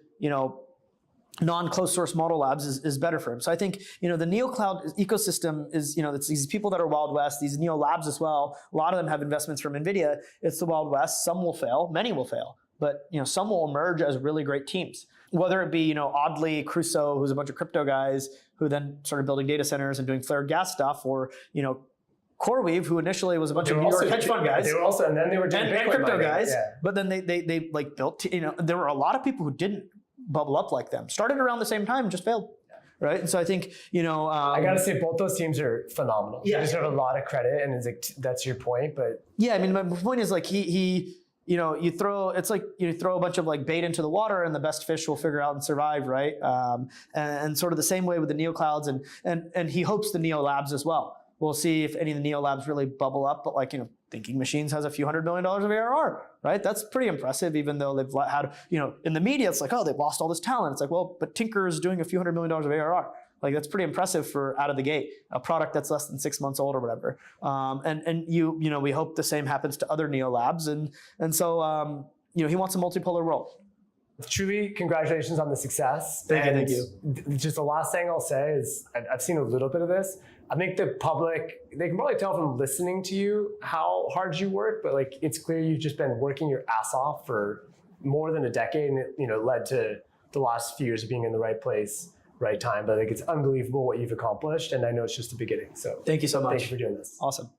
non-closed source model labs is better for him. So I think, the NeoCloud ecosystem is, it's these people that are Wild West, these Neo labs as well. A lot of them have investments from NVIDIA. It's the Wild West. Some will fail, many will fail, but some will emerge as really great teams. Whether it be, Audley, Crusoe, who's a bunch of crypto guys who then started building data centers and doing flared gas stuff, or, CoreWeave, who initially was a bunch of New York hedge fund guys. They were also, and then they were doing and crypto mining. guys. Yeah. But then they built, there were a lot of people who didn't bubble up like them. Started around the same time, just failed. Right? And so I think, I gotta say both those teams are phenomenal. Yeah. They deserve a lot of credit, and that's your point, but. Yeah, my point is you throw a bunch of bait into the water and the best fish will figure out and survive, right? And sort of the same way with the NeoClouds and he hopes the Neo labs as well. We'll see if any of the Neo labs really bubble up. But like, Thinking Machines has a few $100 million of ARR, right? That's pretty impressive, even though they've had, in the media, it's like, oh, they've lost all this talent. It's like, well, but Tinker is doing a few $100 million of ARR. Like, that's pretty impressive for out of the gate, a product that's less than 6 months old or whatever. We hope the same happens to other Neo labs. And so, he wants a multipolar world. Truly, congratulations on the success. Thank you. Just the last thing I'll say is I've seen a little bit of this. I think the public, they can probably tell from listening to you how hard you work, but like it's clear you've just been working your ass off for more than a decade, and it led to the last few years of being in the right place, right time. But I think it's unbelievable what you've accomplished, and I know it's just the beginning. So thank you so much. Thank you for doing this. Awesome.